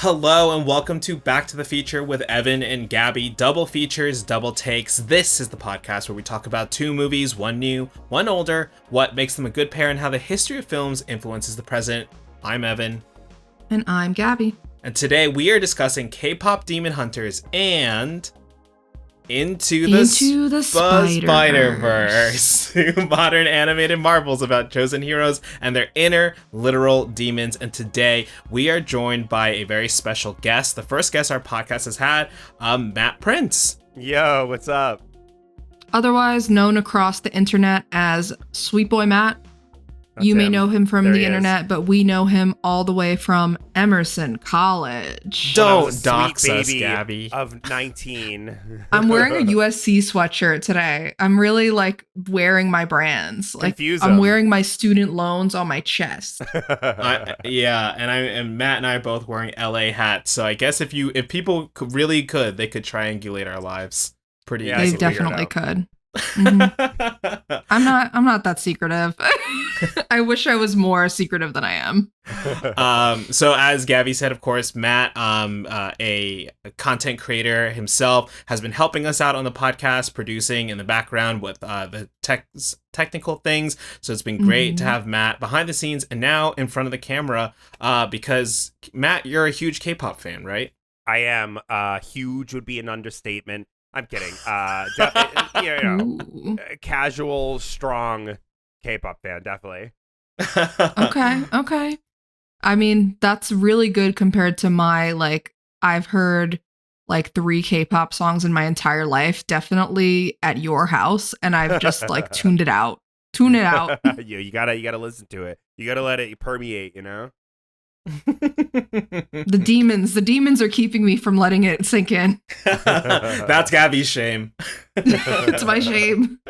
Hello and welcome to Back to the Feature with Evan and Gabby. Double features, double takes. This is the podcast where we talk about two movies, one new, one older, what makes them a good pair, and how the history of films influences the present. I'm Evan. And I'm Gabby. And today we are discussing K-pop Demon Hunters and Into the Spider-Verse. Two modern animated marvels about chosen heroes and their inner literal demons. And today we are joined by a very special guest. The first guest our podcast has had, Matt Prince. Yo, what's up? Otherwise known across the internet as Sweet Boy Matt. You may know him from the internet, but we know him all the way from Emerson College. Don't dox us, Gabby. Of 19. I'm wearing a USC sweatshirt today. I'm really wearing my brands. I'm wearing my student loans on my chest. And Matt and I are both wearing LA hats. So I guess if people could, they could triangulate our lives pretty easily. They definitely could. Mm-hmm. I'm not that secretive. I wish I was more secretive than I am. So as Gabby said, of course, Matt, a content creator himself, has been helping us out on the podcast, producing in the background with the technical things. So it's been great to have Matt behind the scenes and now in front of the camera, because Matt, you're a huge K-pop fan, right? I am. Huge would be an understatement. I'm kidding. Casual, strong K-pop fan, definitely. Okay. I mean, that's really good compared to my, I've heard 3 K-pop songs in my entire life, definitely at your house, and I've just tuned it out. Tune it out. You gotta listen to it. You gotta let it permeate, you know? The demons are keeping me from letting it sink in. That's Gabby's shame. It's my shame.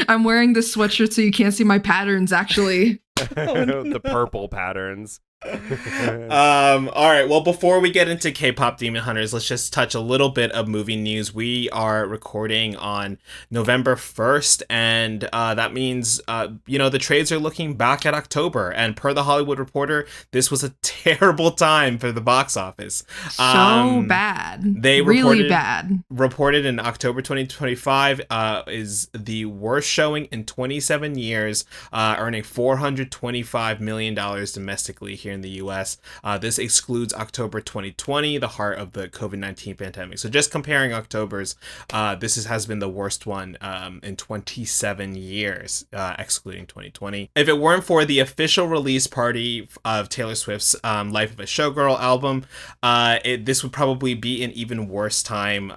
I'm wearing this sweatshirt so you can't see my patterns, actually. The purple patterns. All right, well, before we get into K-pop Demon Hunters, let's just touch a little bit of movie news. We are recording on November 1st, and that means the trades are looking back at October, and per the Hollywood Reporter, this was a terrible time for the box office. So bad. They really bad. Reported in October 2025 is the worst showing in 27 years, earning $425 million domestically here in the US. This excludes October 2020, the heart of the COVID-19 pandemic. So just comparing Octobers, this has been the worst one in 27 years, excluding 2020. If it weren't for the official release party of Taylor Swift's Life of a Showgirl album, this would probably be an even worse time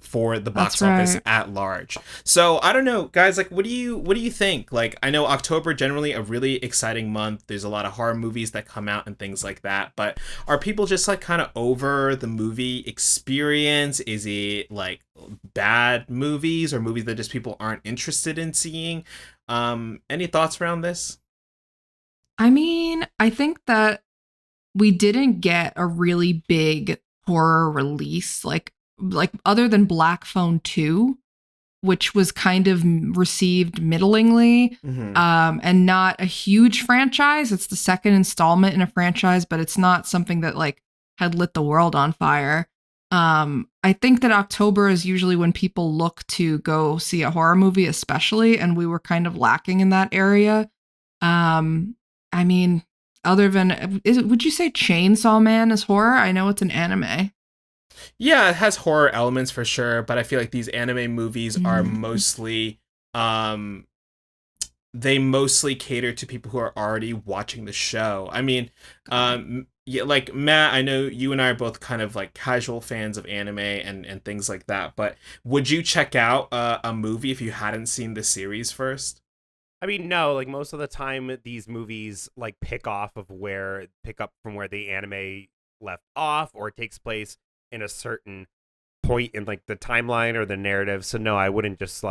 for the box office at large. So I don't know, guys, what do you think? I know October generally a really exciting month. There's a lot of horror movies that come out and things like that, but are people just kind of over the movie experience? Is it bad movies or movies that just people aren't interested in seeing? Any thoughts around this? I mean, I think that we didn't get a really big horror release like other than Black Phone 2, which was kind of received middlingly, and not a huge franchise. It's the second installment in a franchise, but it's not something that had lit the world on fire. I think that October is usually when people look to go see a horror movie, especially, and we were kind of lacking in that area. I mean, other than, would you say Chainsaw Man is horror? I know it's an anime. Yeah, it has horror elements for sure, but I feel like these anime movies are mostly, they mostly cater to people who are already watching the show. I mean, Matt, I know you and I are both kind of casual fans of anime and things like that, but would you check out a movie if you hadn't seen the series first? I mean, no, most of the time these movies pick up from where the anime left off, or it takes place in a certain point in the timeline or the narrative. So no, I wouldn't just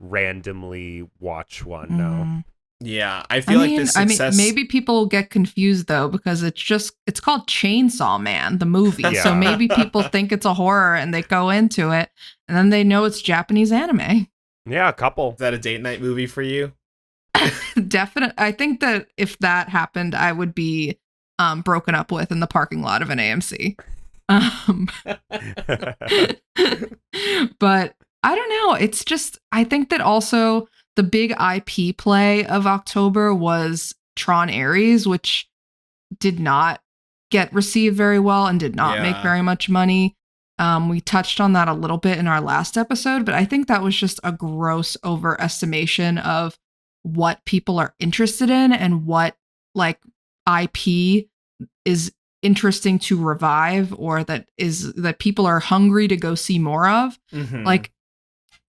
randomly watch one. No. Yeah, I feel this success... maybe people get confused though, because it's called Chainsaw Man, the movie. Yeah. So maybe people think it's a horror and they go into it and then they know it's Japanese anime. Yeah, a couple. Is that a date night movie for you? Definitely. I think that if that happened, I would be broken up with in the parking lot of an AMC. Um, but I don't know. It's just, I think that also the big IP play of October was Tron Ares, which did not get received very well and did not make very much money. We touched on that a little bit in our last episode, but I think that was just a gross overestimation of what people are interested in and what like IP is interesting to revive, or that people are hungry to go see more of. Like,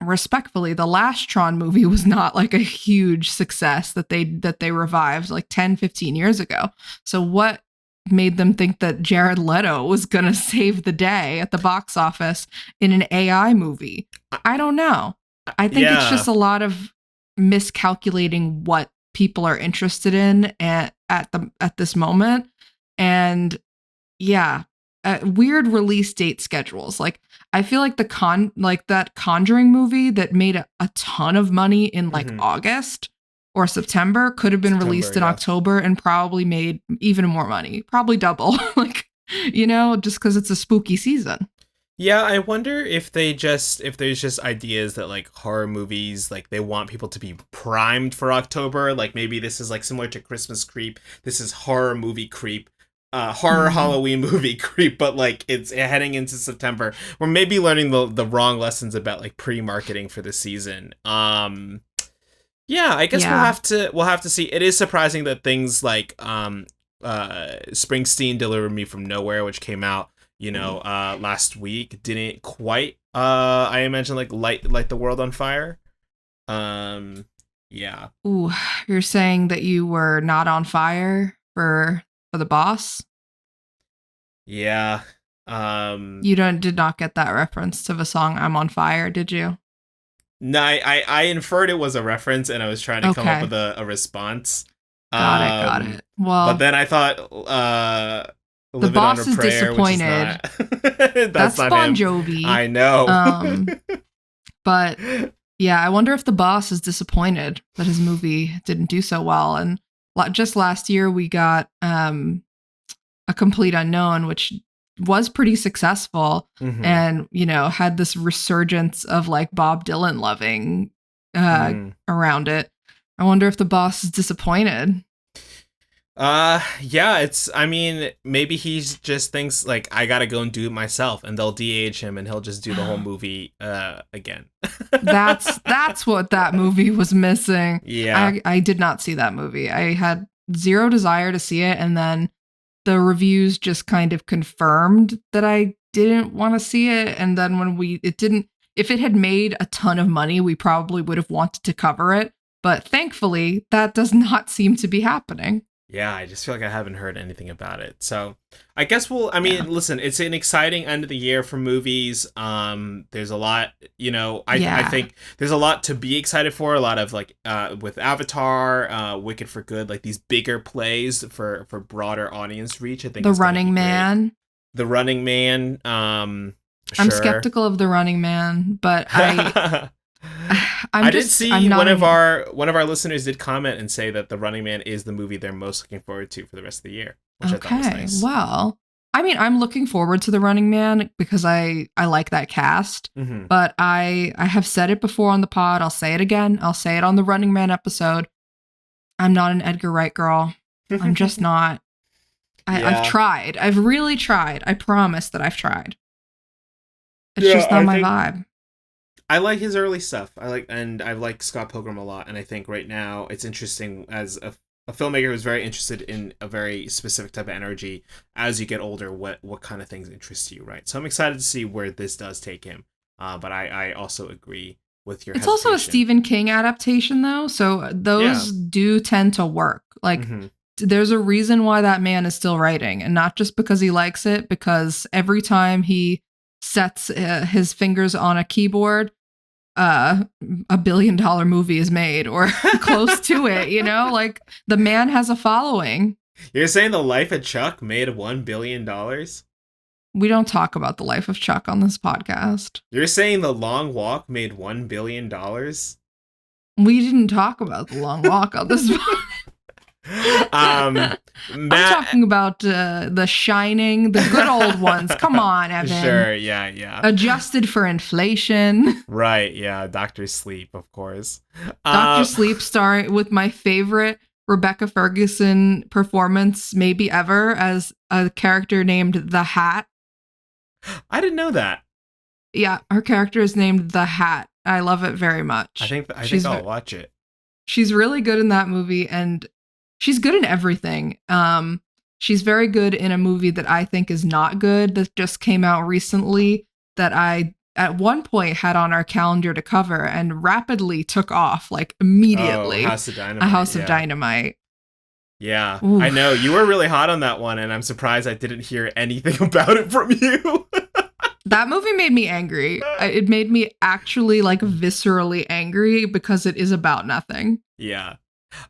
respectfully, the last Tron movie was not like a huge success that they revived like 10-15 years ago. So what made them think that Jared Leto was gonna save the day at the box office in an AI movie? I don't know. I think it's just a lot of miscalculating what people are interested in at this moment. And weird release date schedules. Like, I feel like that Conjuring movie that made a ton of money in like August or September could have been released in October and probably made even more money, probably double. Like, just because it's a spooky season. Yeah, I wonder if there's just ideas that like horror movies, like they want people to be primed for October. Like maybe this is like similar to Christmas creep. This is horror movie creep. Horror Halloween movie creep, but like it's heading into September. We're maybe learning the wrong lessons about like pre-marketing for the season. I guess we'll have to see. It is surprising that things like Springsteen Delivered Me from Nowhere, which came out last week, didn't quite I imagine like light the world on fire. Ooh, you're saying that you were not on fire for the boss? Yeah. You did not get that reference to the song I'm on Fire, did you? No, I inferred it was a reference and I was trying to come up with a response. Got it. Well, but then I thought the boss is prayer, disappointed. That's not Bon him. Jovi. I know. But yeah, I wonder if the boss is disappointed that his movie didn't do so well. And just last year we got A Complete Unknown, which was pretty successful and had this resurgence of like Bob Dylan loving around it. I wonder if the boss is disappointed. Maybe he just thinks like I gotta go and do it myself, and they'll de-age him and he'll just do the whole movie again. That's what that movie was missing. Yeah. I did not see that movie. I had zero desire to see it, and then the reviews just kind of confirmed that I didn't want to see it. And then if it had made a ton of money, we probably would have wanted to cover it. But thankfully, that does not seem to be happening. Yeah, I just feel like I haven't heard anything about it. So I guess listen, it's an exciting end of the year for movies. There's a lot, I think there's a lot to be excited for. A lot of like with Avatar, Wicked for Good, like these bigger plays for broader audience reach. I think The Running Man. I'm skeptical of The Running Man, but I did see one of our listeners did comment and say that The Running Man is the movie they're most looking forward to for the rest of the year, which I thought was nice. Well, I mean, I'm looking forward to The Running Man because I like that cast, but I have said it before on the pod. I'll say it again. I'll say it on the Running Man episode. I'm not an Edgar Wright girl. I'm just not. I've tried. I've really tried. I promise that I've tried. It's just not my vibe. I like his early stuff. I like Scott Pilgrim a lot, and I think right now it's interesting as a filmmaker who's very interested in a very specific type of energy. As you get older, what kind of things interest you, right? So I'm excited to see where this does take him. But I also agree with your. It's also a Stephen King adaptation, though, so those do tend to work. Like, there's a reason why that man is still writing, and not just because he likes it. Because every time he sets his fingers on a keyboard, $1 billion movie is made or close to it, like the man has a following. You're saying The Life of Chuck made $1 billion? We don't talk about The Life of Chuck on this podcast. You're saying The Long Walk made $1 billion? We didn't talk about The Long Walk on this podcast. Matt, I'm talking about The Shining, the good old ones. Come on, Evan. Sure, yeah. Adjusted for inflation. Right, yeah. Doctor Sleep, of course. Dr. Sleep starring with my favorite Rebecca Ferguson performance maybe ever as a character named The Hat. I didn't know that. Yeah, her character is named The Hat. I love it very much. I think I'll watch it. She's really good in that movie, and she's good in everything. She's very good in a movie that I think is not good that just came out recently that I at one point had on our calendar to cover and rapidly took off like immediately. House of Dynamite. A House of Dynamite. Yeah, Oof. I know. You were really hot on that one, and I'm surprised I didn't hear anything about it from you. That movie made me angry. It made me actually like viscerally angry because it is about nothing. Yeah.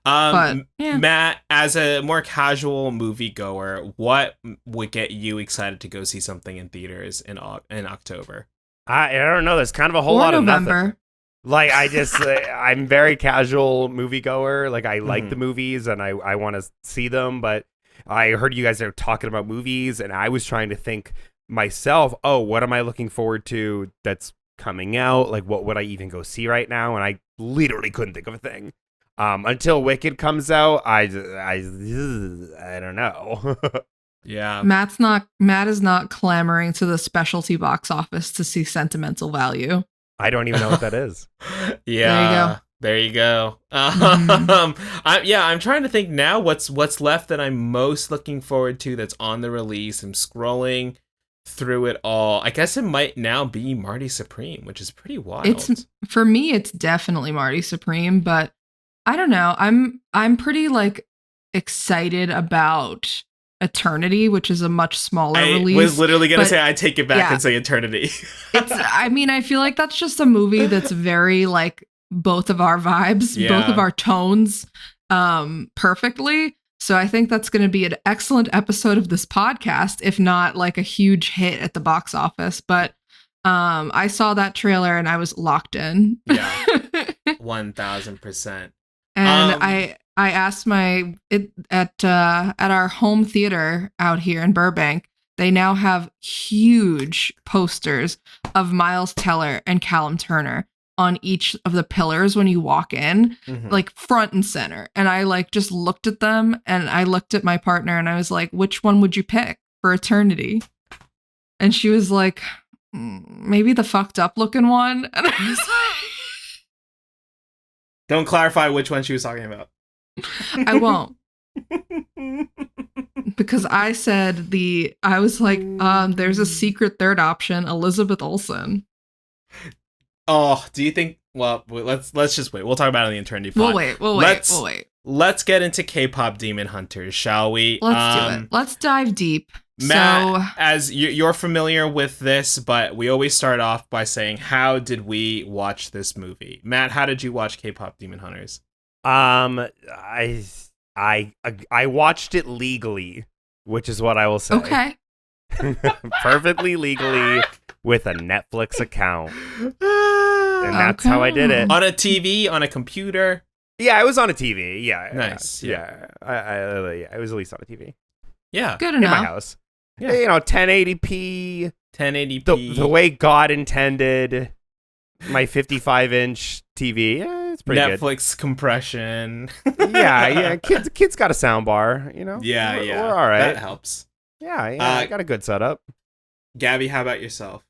But, yeah. Matt, as a more casual moviegoer, what would get you excited to go see something in theaters in October? I don't know. There's kind of a whole Or lot November. of nothing. Like, I just, I'm very casual moviegoer. Like, I like the movies and I want to see them, but I heard you guys are talking about movies and I was trying to think myself, oh, what am I looking forward to that's coming out? Like, what would I even go see right now? And I literally couldn't think of a thing. Until Wicked comes out, I don't know. Yeah. Matt is not clamoring to the specialty box office to see Sentimental Value. I don't even know what that is. Yeah. There you go. I'm trying to think now what's left that I'm most looking forward to that's on the release. I'm scrolling through it all. I guess it might now be Marty Supreme, which is pretty wild. For me, it's definitely Marty Supreme, but I don't know. I'm pretty like excited about Eternity, which is a much smaller release. I was literally gonna say I take it back and say Eternity. I feel like that's just a movie that's very like both of our vibes, both of our tones, perfectly. So I think that's going to be an excellent episode of this podcast, if not like a huge hit at the box office. But I saw that trailer and I was locked in. Yeah, 1000%. And I asked at our home theater out here in Burbank, they now have huge posters of Miles Teller and Callum Turner on each of the pillars when you walk in, like front and center. And I like just looked at them and I looked at my partner and I was like, which one would you pick for Eternity? And she was like, maybe the fucked up looking one. And I was like, don't clarify which one she was talking about. I won't. Because I said I was like, there's a secret third option, Elizabeth Olsen. Oh, do you think? Well, let's just wait. We'll talk about it in the Eternity pod. We'll wait. Let's get into K-pop Demon Hunters, shall we? Let's do it. Let's dive deep. Matt, as you're familiar with this, but we always start off by saying, how did we watch this movie? Matt, how did you watch K-pop Demon Hunters? I watched it legally, which is what I will say. Okay. Perfectly legally with a Netflix account. And that's how I did it. On a TV, on a computer? Yeah, I was on a TV. Yeah. Nice. Yeah. I was at least on a TV. Yeah. Good enough. In my house. Yeah. 1080p. 1080p. The way God intended. My 55-inch TV. Yeah, it's pretty good. Netflix compression. yeah. Kids got a sound bar, Yeah, We're all right. That helps. Yeah, I got a good setup. Gabby, how about yourself?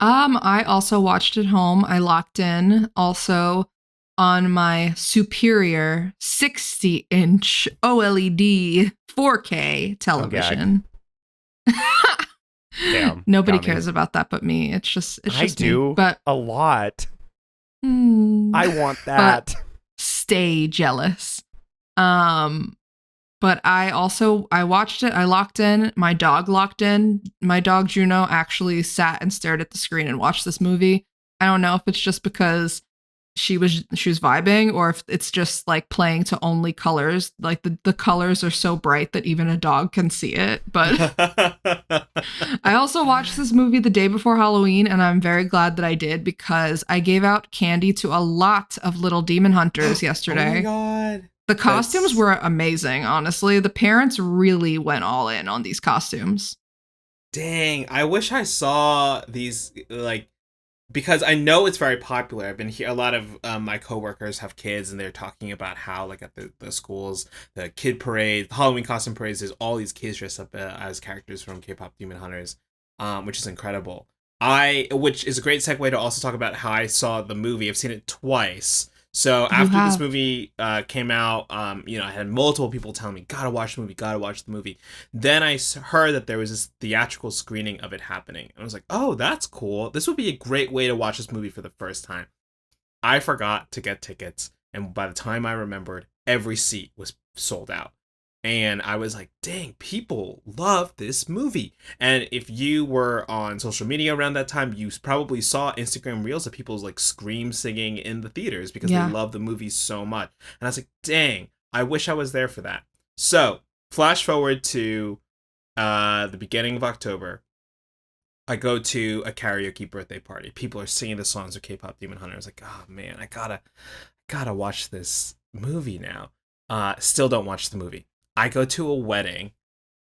I also watched at home. I locked in also on my superior 60-inch OLED 4K television. Damn. Nobody cares about that but me. It's just I do, me. But a lot. I want that. Stay jealous. But I watched it. I locked in. My dog locked in. My dog Juno actually sat and stared at the screen and watched this movie. I don't know if it's just because she was vibing or if it's just like playing to only colors. Like the colors are so bright that even a dog can see it. But I also watched this movie the day before Halloween, and I'm very glad that I did because I gave out candy to a lot of little demon hunters yesterday. Oh my god. The costumes That's were amazing, honestly. The parents really went all in on these costumes. dang. I wish I saw these like because I know it's very popular. I've been here. A lot of my coworkers have kids, and they're talking about how, like, at the schools, the kid parade, the Halloween costume parades, there's all these kids dressed up as characters from K-pop Demon Hunters, which is incredible. Which is a great segue to also talk about how I saw the movie. I've seen it twice. So You after this have. movie came out, I had multiple people telling me, "Gotta watch the movie, gotta watch the movie." Then I heard that there was this theatrical screening of it happening. And I was like, oh, that's cool. This would be a great way to watch this movie for the first time. I forgot to get tickets. And by the time I remembered, every seat was sold out. And I was like, dang, people love this movie. And if you were on social media around that time, you probably saw Instagram reels of people's like scream singing in the theaters because they Yeah. love the movie so much. And I was like, dang, I wish I was there for that. So, flash forward to the beginning of October. I go to a karaoke birthday party. People are singing the songs of K-pop Demon Hunter. I was like, oh man, I gotta watch this movie now. Still don't watch the movie. I go to a wedding,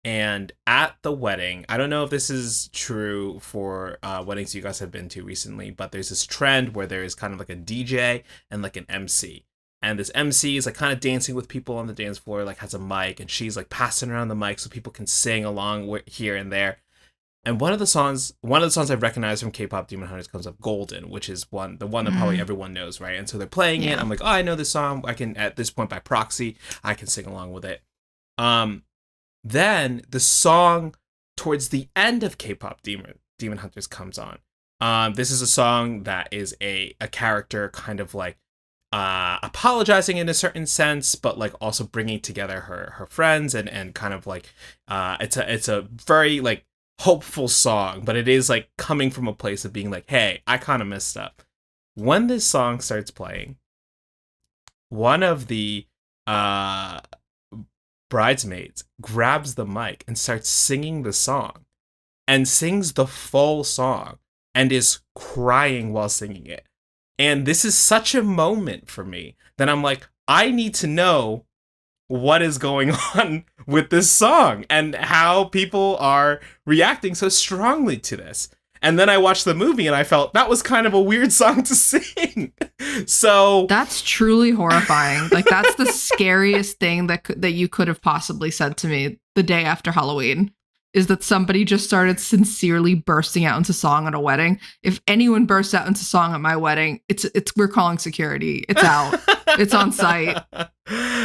and at the wedding, I don't know if this is true for weddings you guys have been to recently, but there's this trend where there is kind of like a DJ and like an MC. And this MC is like kind of dancing with people on the dance floor, like has a mic, and she's like passing around the mic so people can sing along here and there. And one of the songs I've recognized from K-pop Demon Hunters comes up, "Golden," which is the one that probably everyone knows, right? And so they're playing it. Yeah. I'm like, oh, I know this song. I can, at this point, by proxy, I can sing along with it. Then the song towards the end of K-pop Demon Hunters comes on. This is a song that is a character kind of like apologizing in a certain sense, but like also bringing together her friends and kind of like it's a very like hopeful song, but it is like coming from a place of being like, hey, I kind of messed up. When this song starts playing, one of the bridesmaids grabs the mic and starts singing the song and sings the full song and is crying while singing it. And this is such a moment for me that I'm like, I need to know what is going on with this song and how people are reacting so strongly to this. And then I watched the movie and I felt that was kind of a weird song to sing. So That's truly horrifying. Like, that's the scariest thing that you could have possibly said to me the day after Halloween, is that somebody just started sincerely bursting out into song at a wedding. If anyone bursts out into song at my wedding, it's we're calling security. It's out. It's on site.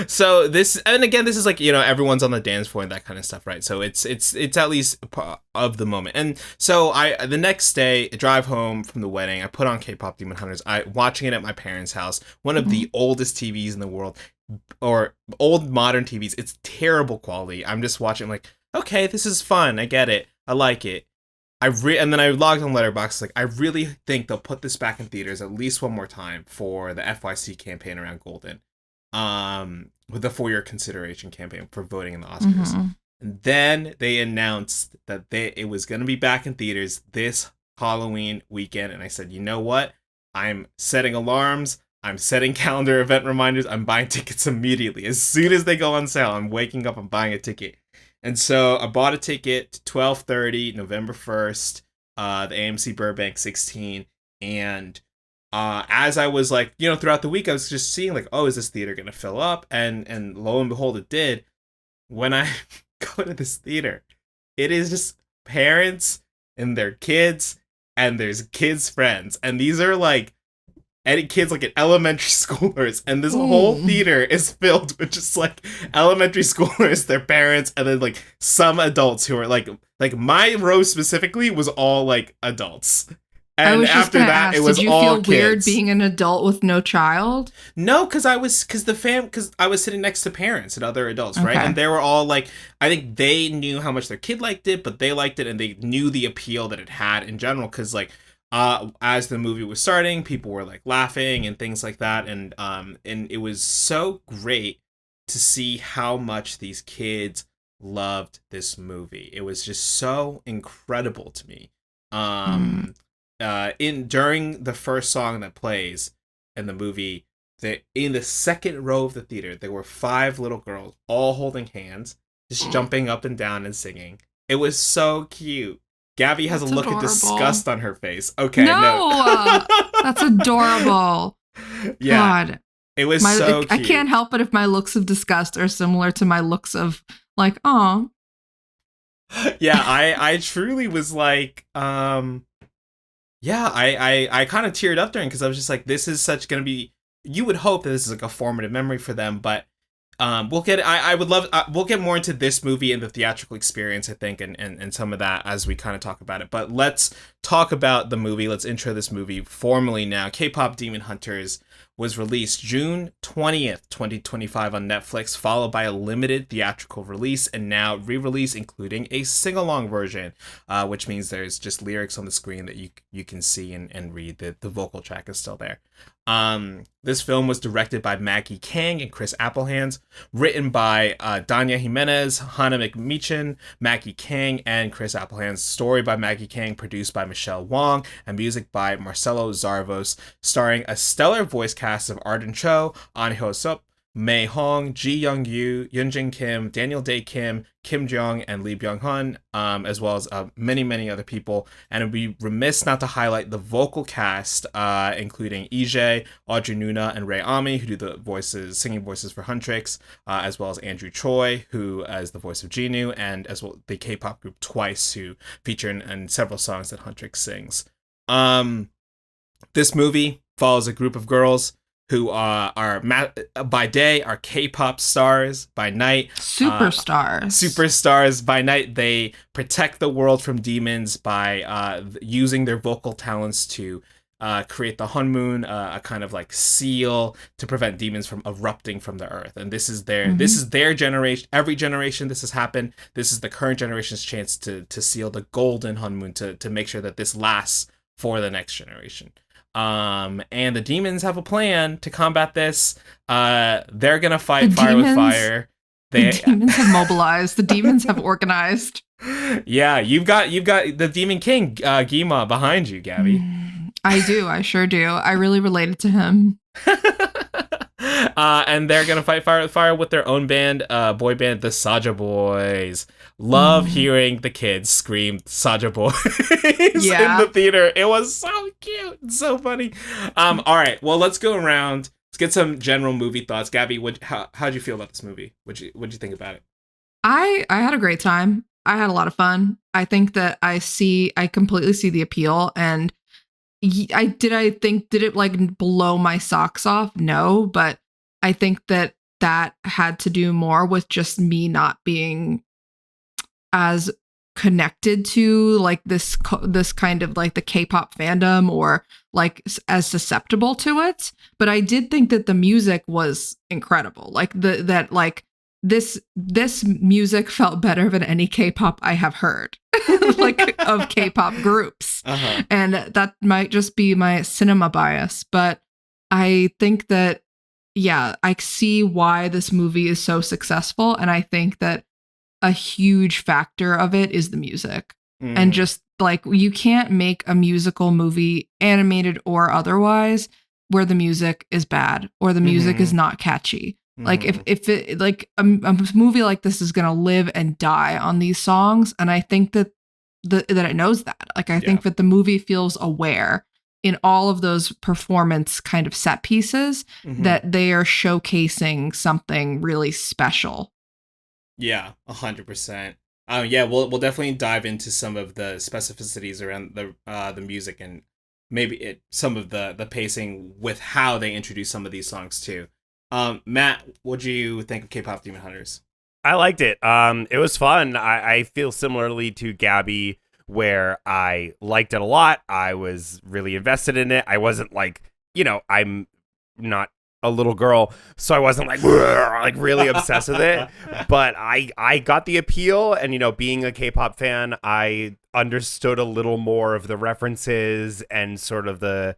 So this, and again, this is like, everyone's on the dance floor and that kind of stuff, right? So it's at least of the moment. And so the next day, I drive home from the wedding, I put on K-pop Demon Hunters. I watching it at my parents' house, one of the oldest TVs in the world, or old modern TVs. It's terrible quality. I'm just watching, like, okay, this is fun. I get it. I like it. And then I logged on Letterboxd, like, I really think they'll put this back in theaters at least one more time for the FYC campaign around Golden. With the For Your Consideration campaign for voting in the Oscars. Mm-hmm. And then they announced that it was going to be back in theaters this Halloween weekend. And I said, you know what? I'm setting alarms. I'm setting calendar event reminders. I'm buying tickets immediately. As soon as they go on sale, I'm waking up, I'm buying a ticket. And so I bought a ticket to 12:30, November 1st, the AMC Burbank 16. And as I was like, throughout the week, I was just seeing like, oh, is this theater going to fill up? And lo and behold, it did. When I go to this theater, it is just parents and their kids, and there's kids' friends. And these are like any kids like at elementary schoolers, and this whole theater is filled with just like elementary schoolers, their parents, and then like some adults who are like my row specifically was all like adults. And after that, it was all kids. Did you feel weird being an adult with no child? No, because I was sitting next to parents and other adults, right? Okay. And they were all like, I think they knew how much their kid liked it, but they liked it, and they knew the appeal that it had in general. Because like, as the movie was starting, people were like laughing and things like that, and it was so great to see how much these kids loved this movie. It was just so incredible to me. During the first song that plays in the movie, In the second row of the theater, there were 5 little girls all holding hands, just jumping up and down and singing. It was so cute. Gabby has That's a look adorable. of disgust on her face. Okay, no. That's adorable. Yeah, God. it was so cute. I can't help it if my looks of disgust are similar to my looks of like, oh. Yeah, I truly was like, I kind of teared up during, because I was just like, this is such gonna be. You would hope that this is like a formative memory for them, but we'll get. I would love. We'll get more into this movie and the theatrical experience, I think, and some of that as we kind of talk about it. But let's talk about the movie. Let's intro this movie formally now. K-pop Demon Hunters was released June 20th, 2025 on Netflix, followed by a limited theatrical release and now re-release, including a sing-along version, which means there's just lyrics on the screen that you can see and read. The vocal track is still there. This film was directed by Maggie Kang and Chris Applehans, written by Danya Jimenez, Hannah McMeechan, Maggie Kang, and Chris Applehans, story by Maggie Kang, produced by Michelle Wong, and music by Marcelo Zarvos, starring a stellar voice cast of Arden Cho, An Hyo-sup, Mei Hong, Ji Young-yu, Yoonjin Kim, Daniel Dae Kim, Kim Jong, and Lee Byung-hun, as well as many, many other people. And it'd be remiss not to highlight the vocal cast, including EJ, Audrey Nuna, and Ray Ami, who do the singing voices for Huntrix, as well as Andrew Choi, who is the voice of Jinu, and as well the K-pop group Twice, who feature in several songs that Huntrix sings. This movie follows a group of girls who by day are K-pop stars, by night superstars. By night, they protect the world from demons by using their vocal talents to create the Hunmoon, a kind of like seal to prevent demons from erupting from the earth. And this is their generation. Every generation this has happened. This is the current generation's chance to seal the golden Hunmoon to make sure that this lasts for the next generation. And the demons have a plan to combat this. They're gonna fight fire with fire. The demons have mobilized. The demons have organized. Yeah, you've got the Demon King, Gima, behind you, Gabby. I do. I sure do. I really related to him. And they're gonna fight fire with fire with their own band, boy band, the Saja Boys. Love hearing the kids scream Saja Boys in the theater. It was so cute, and so funny. All right, well, let's go around. Let's get some general movie thoughts. Gabby, how'd you feel about this movie? What'd you think about it? I had a great time. I had a lot of fun. I think that I completely see the appeal, and did it like blow my socks off? No, but I think that had to do more with just me not being as connected to like this kind of like the K-pop fandom, or like as susceptible to it. But I did think that the music was incredible. Like this music felt better than any K-pop I have heard, like of K-pop groups. Uh-huh. And that might just be my cinema bias, but I think that, yeah, I see why this movie is so successful. And I think that a huge factor of it is the music. And just like, you can't make a musical movie, animated or otherwise, where the music is bad or the music is not catchy. Like if it like a movie like this is gonna live and die on these songs, and I think that that it knows that. Like I think that the movie feels aware in all of those performance kind of set pieces that they are showcasing something really special. Yeah, 100%. Yeah, we'll definitely dive into some of the specificities around the music and maybe some of the pacing with how they introduce some of these songs too. Matt, what do you think of K-pop Demon Hunters? I liked it. It was fun. I feel similarly to Gabby, where I liked it a lot. I was really invested in it. I wasn't like, I'm not a little girl, so I wasn't like really obsessed with it. But I got the appeal, and being a K-pop fan, I understood a little more of the references and sort of I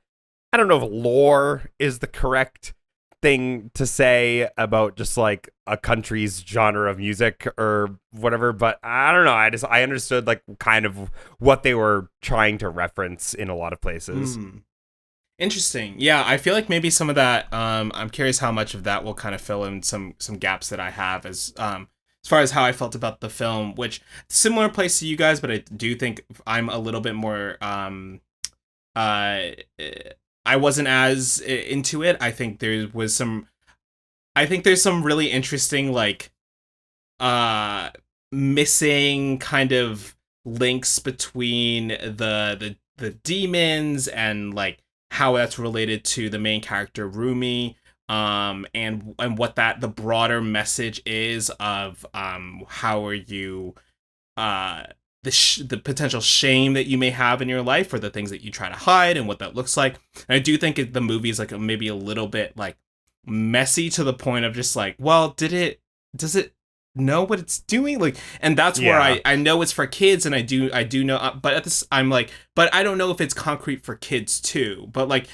don't know if lore is the correct thing to say about just like a country's genre of music or whatever, but I don't know. I understood like kind of what they were trying to reference in a lot of places. Interesting. Yeah, I feel like maybe some of that. I'm curious how much of that will kind of fill in some gaps that I have as far as how I felt about the film, which similar place to you guys, but I do think I'm a little bit more. Uh, I wasn't as into it. I think there was some. I think there's some really interesting like uh missing kind of links between the demons and like how that's related to the main character Rumi, and what that the broader message is of how are you uh the potential shame that you may have in your life or the things that you try to hide and what that looks like. And I do think the movie is like maybe a little bit like messy to the point of just like, well, does it know what it's doing? Like, and that's where I know it's for kids, and I do know, but at this I'm like, but I don't know if it's concrete for kids too. But like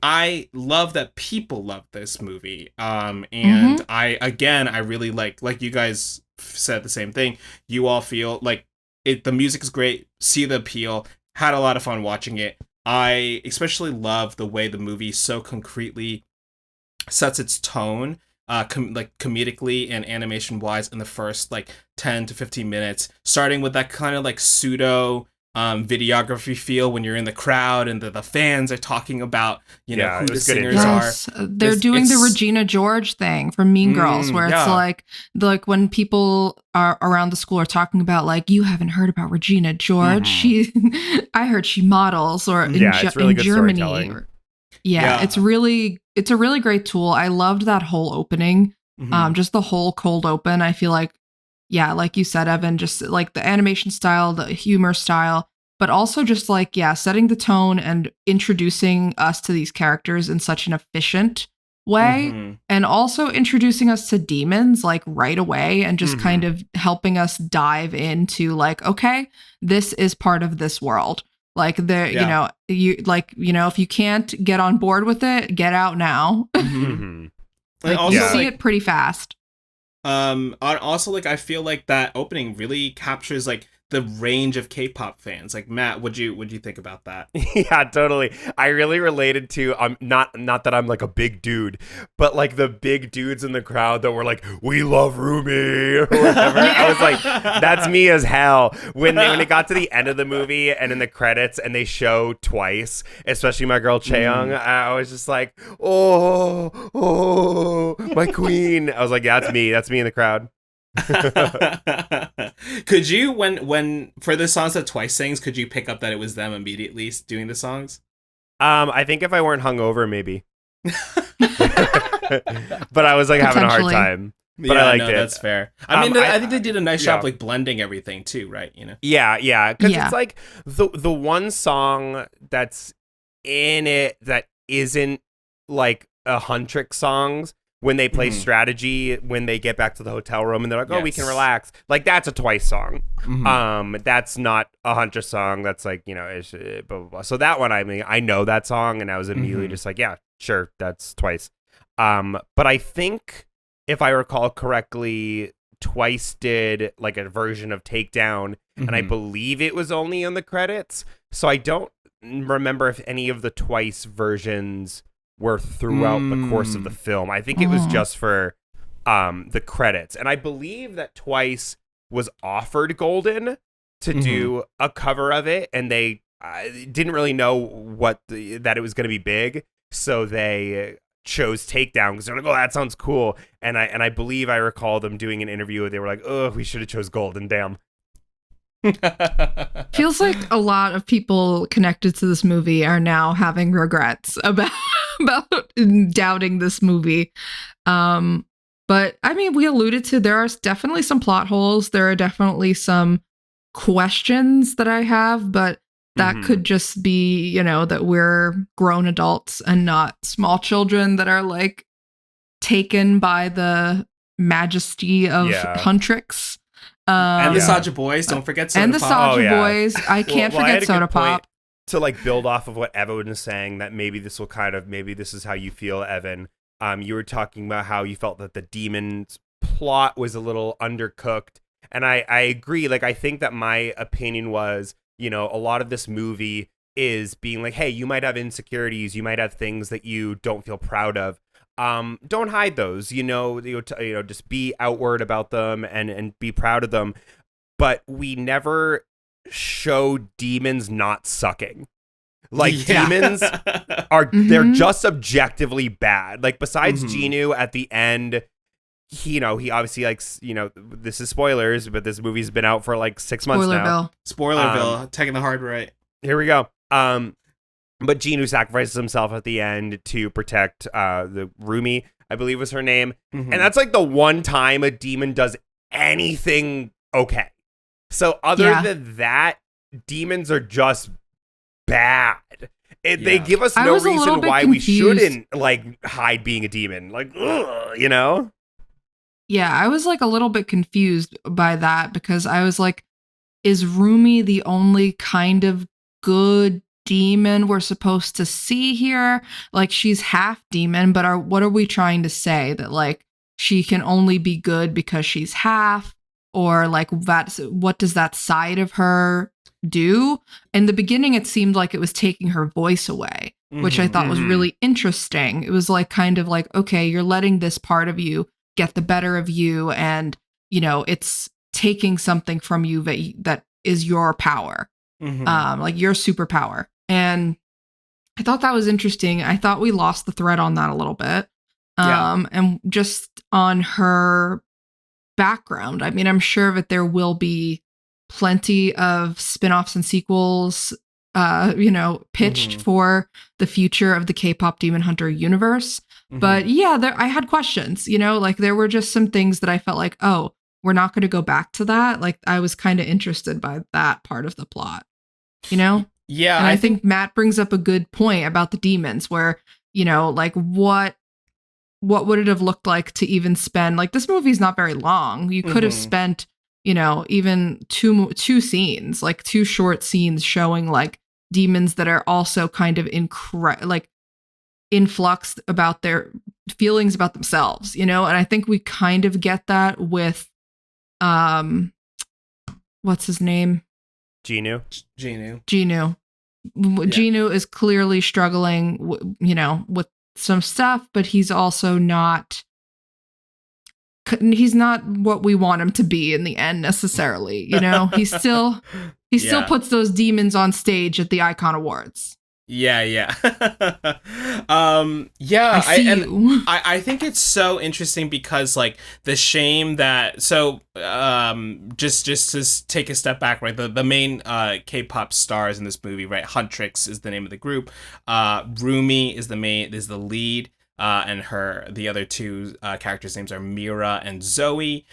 I love that people love this movie, and I really like you guys said the same thing. You all feel like it. The music is great. See the appeal. Had a lot of fun watching it. I especially love the way the movie so concretely sets its tone like comedically and animation wise in the first like 10 to 15 minutes, starting with that kind of like pseudo videography feel when you're in the crowd and the fans are talking about who the singers are. They're doing the Regina George thing from Mean Girls, where it's like when people are around the school are talking about like, you haven't heard about Regina George, she I heard she models or it's really in good Germany. It's a really great tool. I loved that whole opening. Just the whole cold open. I feel like, like you said, Evan, just like the animation style, the humor style, but also just like, setting the tone and introducing us to these characters in such an efficient way. And also introducing us to demons like right away and just kind of helping us dive into like, okay, this is part of this world. Like if you can't get on board with it, get out now. You see it pretty fast. Also, like I feel like that opening really captures like the range of K-pop fans. Like Matt, what'd you think about that? Yeah, totally. I really related to not that I'm like a big dude, but like the big dudes in the crowd that were like, "We love Rumi" or whatever. I was like, that's me as hell. When it got to the end of the movie and in the credits and they show Twice, especially my girl Chaeyoung, I was just like, oh, my queen. I was like, yeah, that's me in the crowd. Could you when for the songs that Twice sings, could you pick up that it was them immediately doing the songs? I think if I weren't hungover, maybe. But I was like having a hard time. But I liked it. That's fair. I mean, I think they did a nice job like blending everything too, right? Yeah, because it's like the one song that's in it that isn't like a Huntrix songs. When they play strategy, when they get back to the hotel room and they're like, oh, we can relax. Like, that's a Twice song. That's not a Hunter song. That's like, blah, blah, blah. So that one, I mean, I know that song and I was immediately just like, yeah, sure, that's Twice. But I think if I recall correctly, Twice did like a version of Takedown and I believe it was only in the credits. So I don't remember if any of the Twice versions were throughout the course of the film. I think it was just for the credits. And I believe that Twice was offered Golden to do a cover of it, and they didn't really know that it was going to be big, so they chose Takedown because they're like, oh, that sounds cool. And I believe I recall them doing an interview where they were like, oh, we should have chose Golden, damn. Feels like a lot of people connected to this movie are now having regrets about doubting this movie. But I mean, we alluded to there are definitely some plot holes. There are definitely some questions that I have, but that could just be, that we're grown adults and not small children that are like taken by the majesty of Huntrix. And the Saja Boys, don't forget Soda Pop. And the Saja Boys, I can't forget Soda Pop. To like build off of what Evan was saying, that maybe this is how you feel, Evan. You were talking about how you felt that the demon's plot was a little undercooked. And I agree. Like, I think that my opinion was, a lot of this movie is being like, hey, you might have insecurities, you might have things that you don't feel proud of. Don't hide those, just be outward about them and be proud of them. But we never show demons not sucking. Like, demons they're just objectively bad. Like, besides Genu at the end, he obviously likes, this is spoilers, but this movie's been out for like 6 months now. Spoilerville, taking the hard right. Here we go. But Genu sacrifices himself at the end to protect the Rumi, I believe was her name. And that's like the one time a demon does anything okay. So other than that, demons are just bad. They give us no reason why we shouldn't like hide being a demon. Like, ugh. Yeah, I was like a little bit confused by that because I was like, is Rumi the only kind of good demon we're supposed to see here? Like, she's half demon, but what are we trying to say? That like she can only be good because she's half? Or like what does that side of her do? In the beginning, it seemed like it was taking her voice away, which I thought was really interesting. It was like kind of like, okay, you're letting this part of you get the better of you, and it's taking something from you that is your power, like your superpower. And I thought that was interesting. I thought we lost the thread on that a little bit, and just on her background. I mean, I'm sure that there will be plenty of spin-offs and sequels pitched for the future of the K-pop Demon Hunter universe. But I had questions, like there were just some things that I felt like, oh, we're not going to go back to that. Like I was kind of interested by that part of the plot, Yeah. And I think Matt brings up a good point about the demons where, like what would it have looked like to even spend, like this movie's not very long. You could have spent, even two scenes, like 2 short scenes showing like demons that are also kind of in flux about their feelings about themselves, and I think we kind of get that with what's his name? Genu. Genu is clearly struggling with some stuff, but he's also not what we want him to be in the end necessarily. He still puts those demons on stage at the Icon Awards. I think it's so interesting because like the shame that just to take a step back, right? The main K-pop stars in this movie, right? Huntrix is the name of the group. Rumi is the lead. And the other 2 characters' names are Mira and Zoe.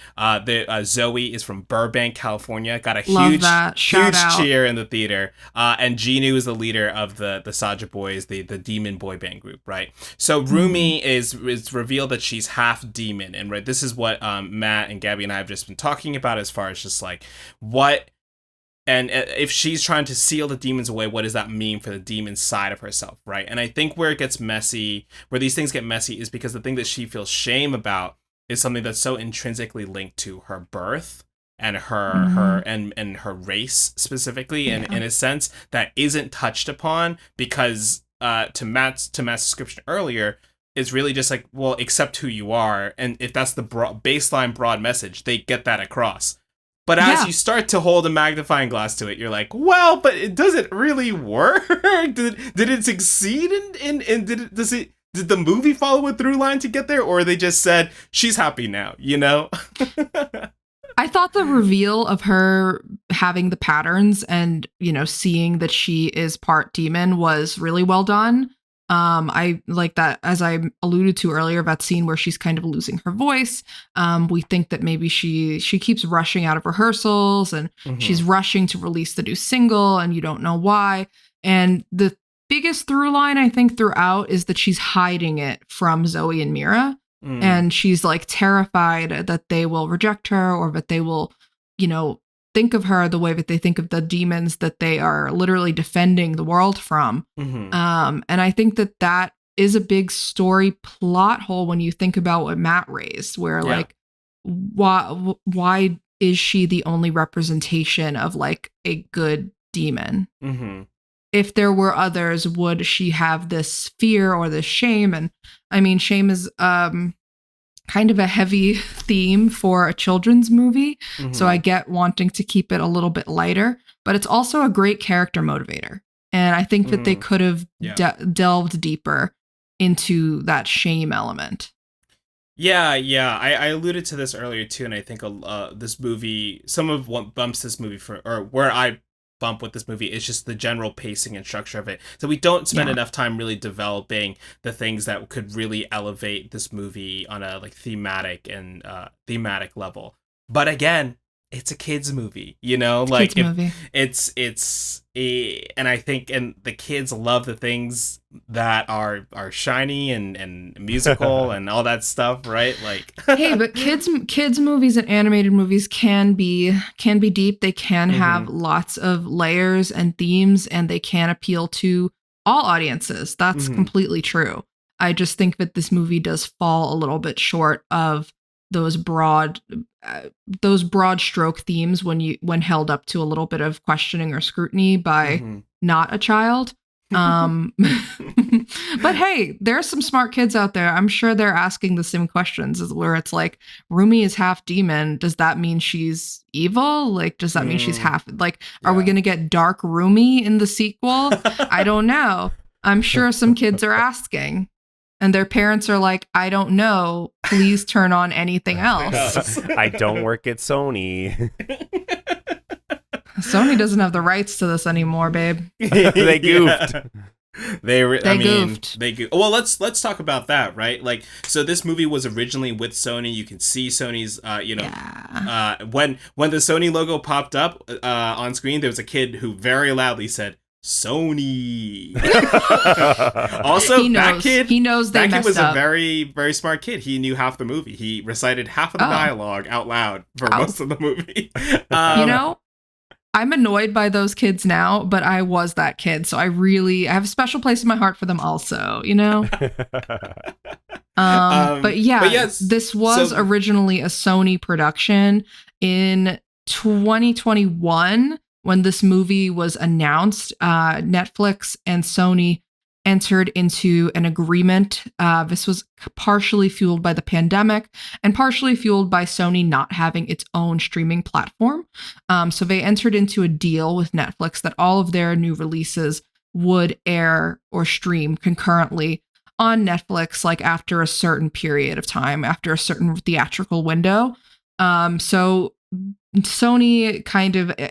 Zoe is from Burbank, California. Got a huge cheer in the theater. And Genu is the leader of the Saja Boys, the demon boy band group, right? So Rumi is revealed that she's half demon, and right, this is what Matt and Gabby and I have just been talking about as far as just like what. And if she's trying to seal the demons away, what does that mean for the demon side of herself, right? And I think where it gets messy, where these things get messy, is because the thing that she feels shame about is something that's so intrinsically linked to her birth and her race specifically, and in a sense that isn't touched upon because to Matt's description earlier, it's really just like, well, accept who you are, and if that's the baseline broad message, they get that across. But as you start to hold a magnifying glass to it, you're like, well, but does it really work? Did it succeed? Did the movie follow a through line to get there? Or they just said, she's happy now, I thought the reveal of her having the patterns and, seeing that she is part demon was really well done. I like that, as I alluded to earlier, that scene where she's kind of losing her voice. We think that maybe she keeps rushing out of rehearsals and she's rushing to release the new single, and you don't know why. And the biggest through line, I think, throughout is that she's hiding it from Zoe and Mira. And she's like terrified that they will reject her, or that they will, think of her the way that they think of the demons that they are literally defending the world from. And I think that is a big story plot hole when you think about what Matt raised, where like, why is she the only representation of like a good demon? if there were others, would she have this fear or this shame? And I mean, shame is kind of a heavy theme for a children's movie. Mhm. So I get wanting to keep it a little bit lighter, but it's also a great character motivator. And I think that they could have delved deeper into that shame element. Yeah. I alluded to this earlier too, and I think this movie, some of what bumps this movie or where I bump with this movie is just the general pacing and structure of it. So we don't spend enough time really developing the things that could really elevate this movie on a like thematic level. But again, it's a kids movie, you know, like it's and I think the kids love the things that are shiny and musical and all that stuff, right? Like hey, but kids movies and animated movies can be deep. They can have lots of layers and themes, and they can appeal to all audiences. That's completely true. I just think that this movie does fall a little bit short of those broad stroke themes when held up to a little bit of questioning or scrutiny by not a child. But hey, there are some smart kids out there. I'm sure they're asking the same questions where it's like, Rumi is half demon. Does that mean she's evil? Like, does that mean she's half like, are we going to get dark Rumi in the sequel? I don't know. I'm sure some kids are asking. And their parents are like, I don't know. Please turn on anything else. I don't work at Sony. Sony doesn't have the rights to this anymore, babe. They goofed. They goofed. Well, let's talk about that, right? Like, so this movie was originally with Sony. You can see Sony's, when the Sony logo popped up on screen, there was a kid who very loudly said, Sony. Also, he knows they that kid was up. A very, very smart kid. He knew half the movie. He recited half of the dialogue out loud for most of the movie. I'm annoyed by those kids now, but I was that kid, so I have a special place in my heart for them also, you know? But yes, this was originally a Sony production. In 2021, when this movie was announced, Netflix and Sony entered into an agreement. This was partially fueled by the pandemic and partially fueled by Sony not having its own streaming platform. So they entered into a deal with Netflix that all of their new releases would air or stream concurrently on Netflix, like after a certain period of time, after a certain theatrical window. So Sony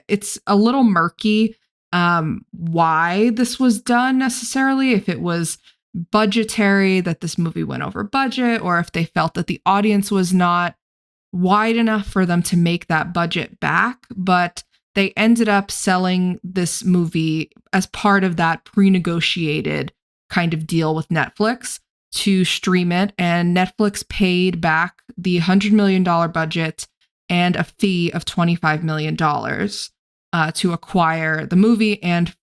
it's a little murky why this was done necessarily, if it was budgetary, that this movie went over budget, or if they felt that the audience was not wide enough for them to make that budget back. But they ended up selling this movie as part of that pre-negotiated kind of deal with Netflix to stream it, and Netflix paid back the $100 million budget and a fee of $25 million to acquire the movie and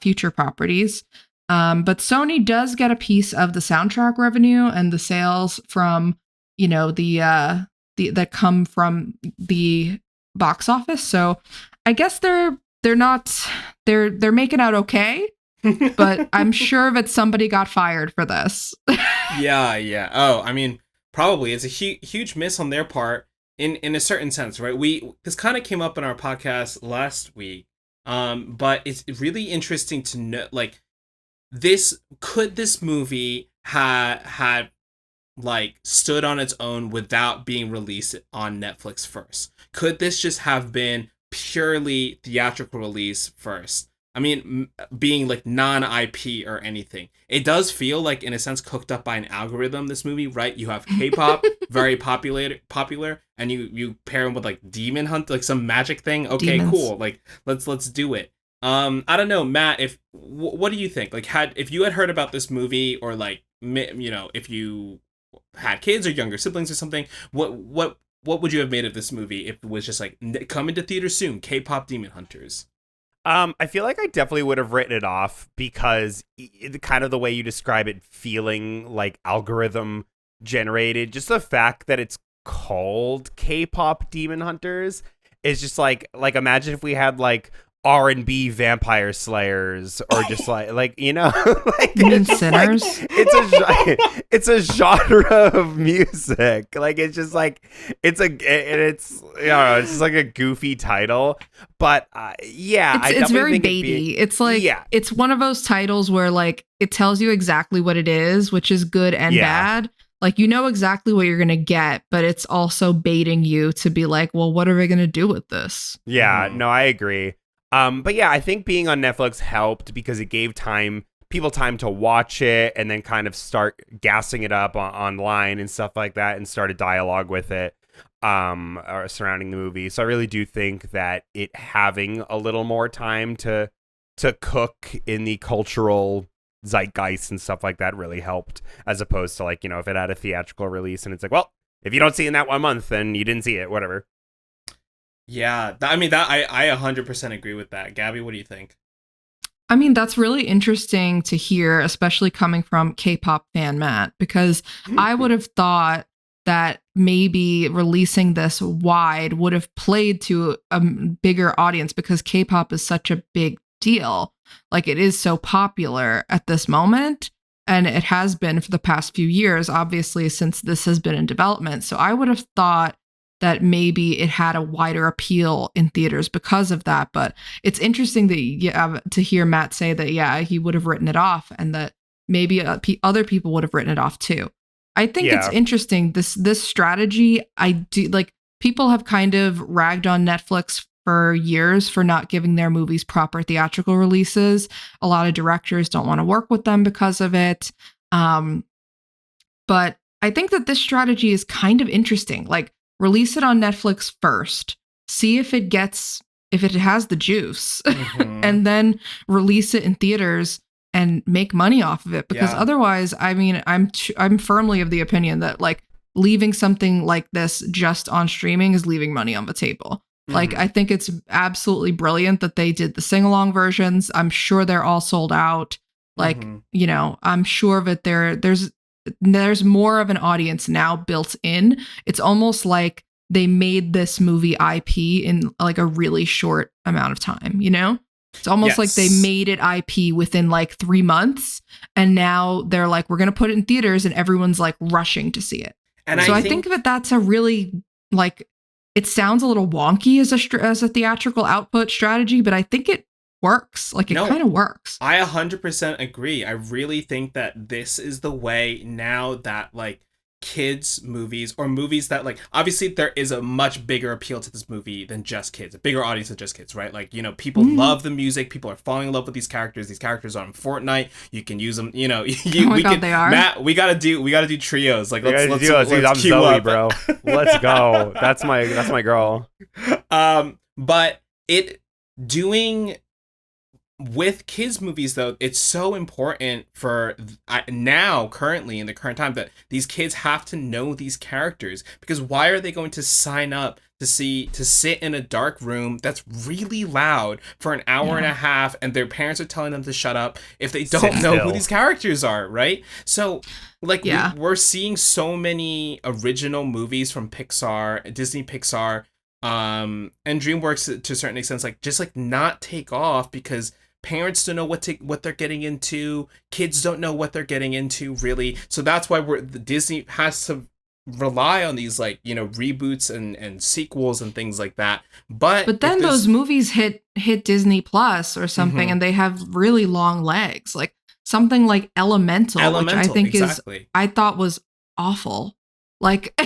future properties. But Sony does get a piece of the soundtrack revenue and the sales from, that come from the box office. So I guess they're making out okay. But I'm sure that somebody got fired for this. Yeah. Oh, I mean, probably it's a huge miss on their part. In a certain sense, right? This kind of came up in our podcast last week, but it's really interesting to know, like, this movie had like stood on its own without being released on Netflix first? Could this just have been purely theatrical release first? I mean, being like non-IP or anything. It does feel like, in a sense, cooked up by an algorithm, this movie, right? You have K-pop, very popular, and you pair them with like Demon Hunt, like some magic thing. Okay, Demons. Cool. Like, let's do it. I don't know, Matt, what do you think? Like, if you had heard about this movie, or like, if you had kids or younger siblings or something, what would you have made of this movie if it was just like, coming to theater soon, K-pop Demon Hunters? I feel like I definitely would have written it off, because kind of the way you describe it, feeling like algorithm generated, just the fact that it's called K-pop Demon Hunters is just like imagine if we had like R&B vampire slayers, or just like you know, like You mean it's just Sinners? like it's a genre of music. Like it's just like it's you know, it's just like a goofy title, but yeah, I It's very definitely think baity. It's like it's one of those titles where like it tells you exactly what it is, which is good and bad. Like you know exactly what you're gonna get, but it's also baiting you to be like, well, what are we gonna do with this? Yeah, no, I agree. But yeah, I think being on Netflix helped because it gave people time to watch it and then kind of start gassing it up online and stuff like that, and start a dialogue with it or surrounding the movie. So I really do think that it having a little more time to cook in the cultural zeitgeist and stuff like that really helped, as opposed to like, you know, if it had a theatrical release and it's like, well, if you don't see it in that 1 month, then you didn't see it, whatever. Yeah, I mean that I 100% agree with that. Gabby, what do you think? I mean, that's really interesting to hear, especially coming from K-pop fan Matt, because I would have thought that maybe releasing this wide would have played to a bigger audience because K-pop is such a big deal. Like it is so popular at this moment, and it has been for the past few years, obviously, since this has been in development. So I would have thought that maybe it had a wider appeal in theaters because of that. But it's interesting that to hear Matt say that, yeah, he would have written it off, and that maybe other people would have written it off too. I think it's interesting. This strategy, I do like. People have kind of ragged on Netflix for years for not giving their movies proper theatrical releases. A lot of directors don't want to work with them because of it. But I think that this strategy is kind of interesting. Like, release it on Netflix first, see if it has the juice, and then release it in theaters and make money off of it. Because otherwise, I mean, I'm firmly of the opinion that like leaving something like this just on streaming is leaving money on the table. Like, I think it's absolutely brilliant that they did the sing-along versions. I'm sure they're all sold out. Like, you know, I'm sure that there's more of an audience now built in. It's almost like they made this movie IP in like a really short amount of time, you know? It's almost like they made it IP within like 3 months, and now they're like, we're going to put it in theaters, and everyone's like rushing to see it. And so I think that that's a really like, it sounds a little wonky as a theatrical output strategy, but I think it works. Like it kind of works. I 100% agree. I really think that this is the way now that like kids movies, or movies that like, obviously there is a much bigger appeal to this movie than just kids, a bigger audience than just kids, right? Like, you know, people love the music, people are falling in love with these characters are on Fortnite, you can use them, you know. They are. Matt, we gotta do trios, like let's I'm queue Zoe, up. bro. Let's go. That's my girl. But it doing with kids movies though, it's so important for now, currently in the current time, that these kids have to know these characters, because why are they going to sign up to sit in a dark room that's really loud for an hour and a half, and their parents are telling them to shut up if they don't know who these characters are, right? So like we're seeing so many original movies from Disney Pixar, and DreamWorks to a certain extent, like just like not take off because parents don't know what they're getting into. Kids don't know what they're getting into, really. So that's why Disney has to rely on these, like, you know, reboots and sequels and things like that. But then those movies hit Disney Plus or something, and they have really long legs. Like something like Elemental, which I think I thought was awful. Like,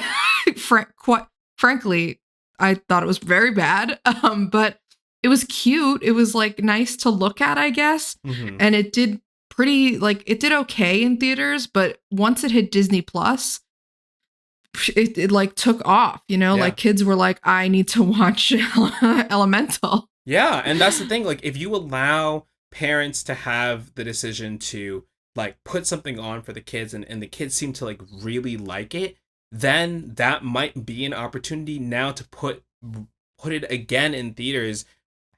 frankly, I thought it was very bad. But it was cute. It was like nice to look at, I guess. And it did okay in theaters, but once it hit Disney Plus, it like took off, you know, like kids were like, I need to watch Elemental. Yeah. And that's the thing. Like, if you allow parents to have the decision to like put something on for the kids, and the kids seem to like really like it, then that might be an opportunity now to put it again in theaters.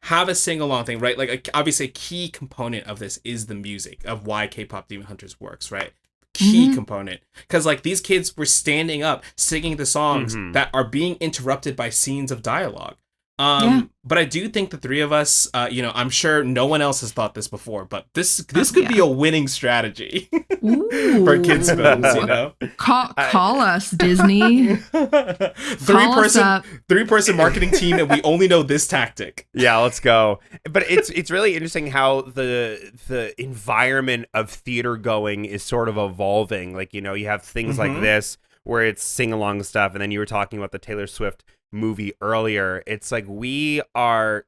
Have a sing-along thing, right? Like, obviously a key component of this is the music of why K-pop Demon Hunters works, right? Key component. Because, like, these kids were standing up, singing the songs that are being interrupted by scenes of dialogue. But I do think the three of us, I'm sure no one else has thought this before, but this could be a winning strategy for kids films, Call us, Disney. Three-person marketing team, and we only know this tactic. Yeah, let's go. But it's really interesting how the environment of theater going is sort of evolving. Like, you have things like this where it's sing-along stuff, and then you were talking about the Taylor Swift movie earlier. It's like we are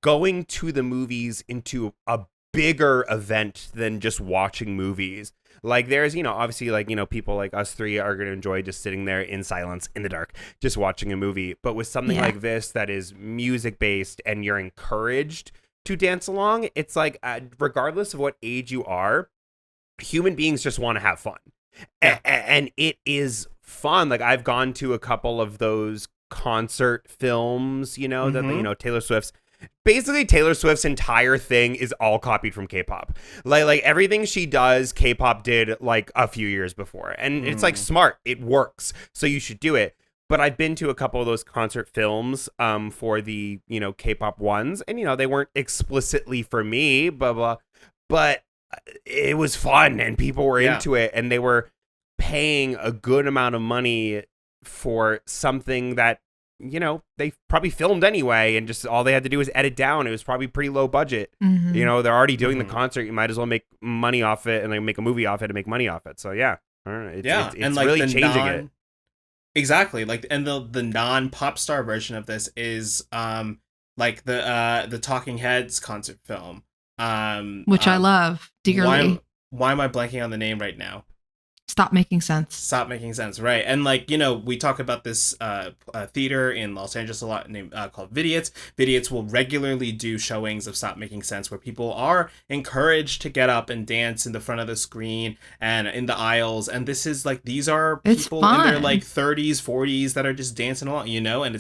going to the movies into a bigger event than just watching movies. Like there's, obviously like, people like us three are going to enjoy just sitting there in silence in the dark, just watching a movie. But with something like this that is music based and you're encouraged to dance along, it's like, regardless of what age you are, human beings just want to have fun. And it is fun. Like I've gone to a couple of those concert films, that, Taylor Swift's entire thing is all copied from K-pop. Like everything she does, K-pop did like a few years before. And it's like smart. It works. So you should do it. But I've been to a couple of those concert films for the, K-pop ones. And, they weren't explicitly for me, blah, blah. But it was fun and people were into it. And they were paying a good amount of money for something that, they probably filmed anyway, and just all they had to do was edit down. It was probably pretty low budget. They're already doing the concert. You might as well make money off it and like make a movie off it and make money off it. So yeah, I don't know. It's like really changing it. Exactly. Like, and the non-pop star version of this is like the Talking Heads concert film, which I love dearly. Why am I blanking on the name right now? Stop Making Sense. Right. And like, we talk about this theater in Los Angeles a lot named called Vidiots. Vidiots will regularly do showings of Stop Making Sense where people are encouraged to get up and dance in the front of the screen and in the aisles. And this is like, these are people in their like 30s, 40s that are just dancing along, and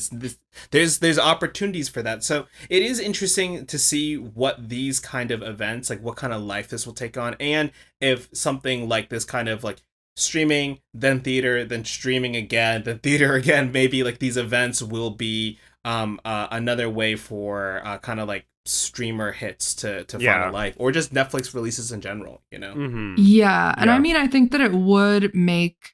there's opportunities for that. So it is interesting to see what these kind of events, like what kind of life this will take on. And if something like this kind of like streaming, then theater, then streaming again, then theater again, maybe like these events will be another way for kind of like streamer hits to find a life, or just Netflix releases in general, Yeah. And I mean, I think that it would make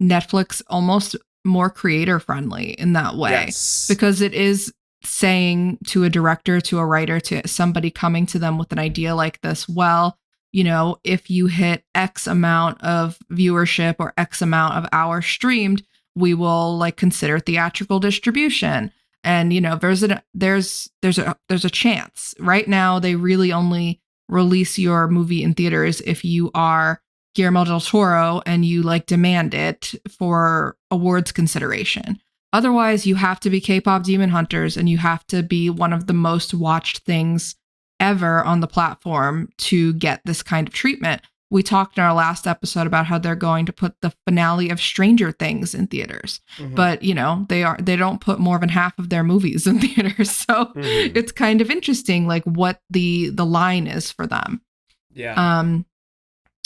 Netflix almost more creator friendly in that way, because it is saying to a director, to a writer, to somebody coming to them with an idea like this, well, if you hit X amount of viewership or X amount of hours streamed, we will like consider theatrical distribution. And, there's a chance. Right now, they really only release your movie in theaters if you are Guillermo del Toro and you like demand it for awards consideration. Otherwise, you have to be K-pop Demon Hunters and you have to be one of the most watched things ever on the platform to get this kind of treatment. We talked in our last episode about how they're going to put the finale of Stranger Things in theaters, but they don't put more than half of their movies in theaters. So it's kind of interesting, like what the line is for them. Yeah.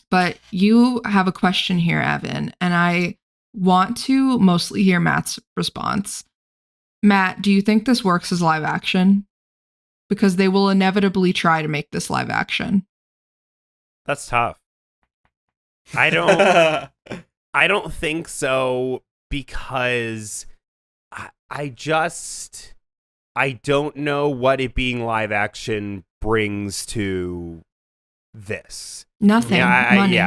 But you have a question here, Evan, and I want to mostly hear Matt's response. Matt, do you think this works as live action? Because they will inevitably try to make this live action. That's tough. I don't think so, because I don't know what it being live action brings to this. Nothing. Money.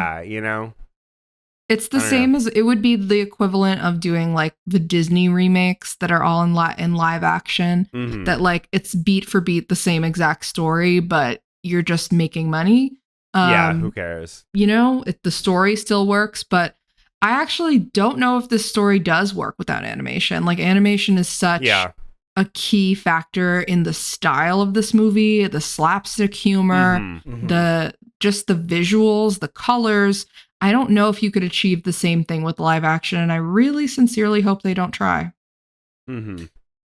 It's the same as it would be the equivalent of doing like the Disney remakes that are all in live action, that like it's beat for beat the same exact story, but you're just making money. Who cares? The story still works, but I actually don't know if this story does work without animation. Like animation is such a key factor in the style of this movie, the slapstick humor, the visuals, the colors. I don't know if you could achieve the same thing with live action, and I really sincerely hope they don't try.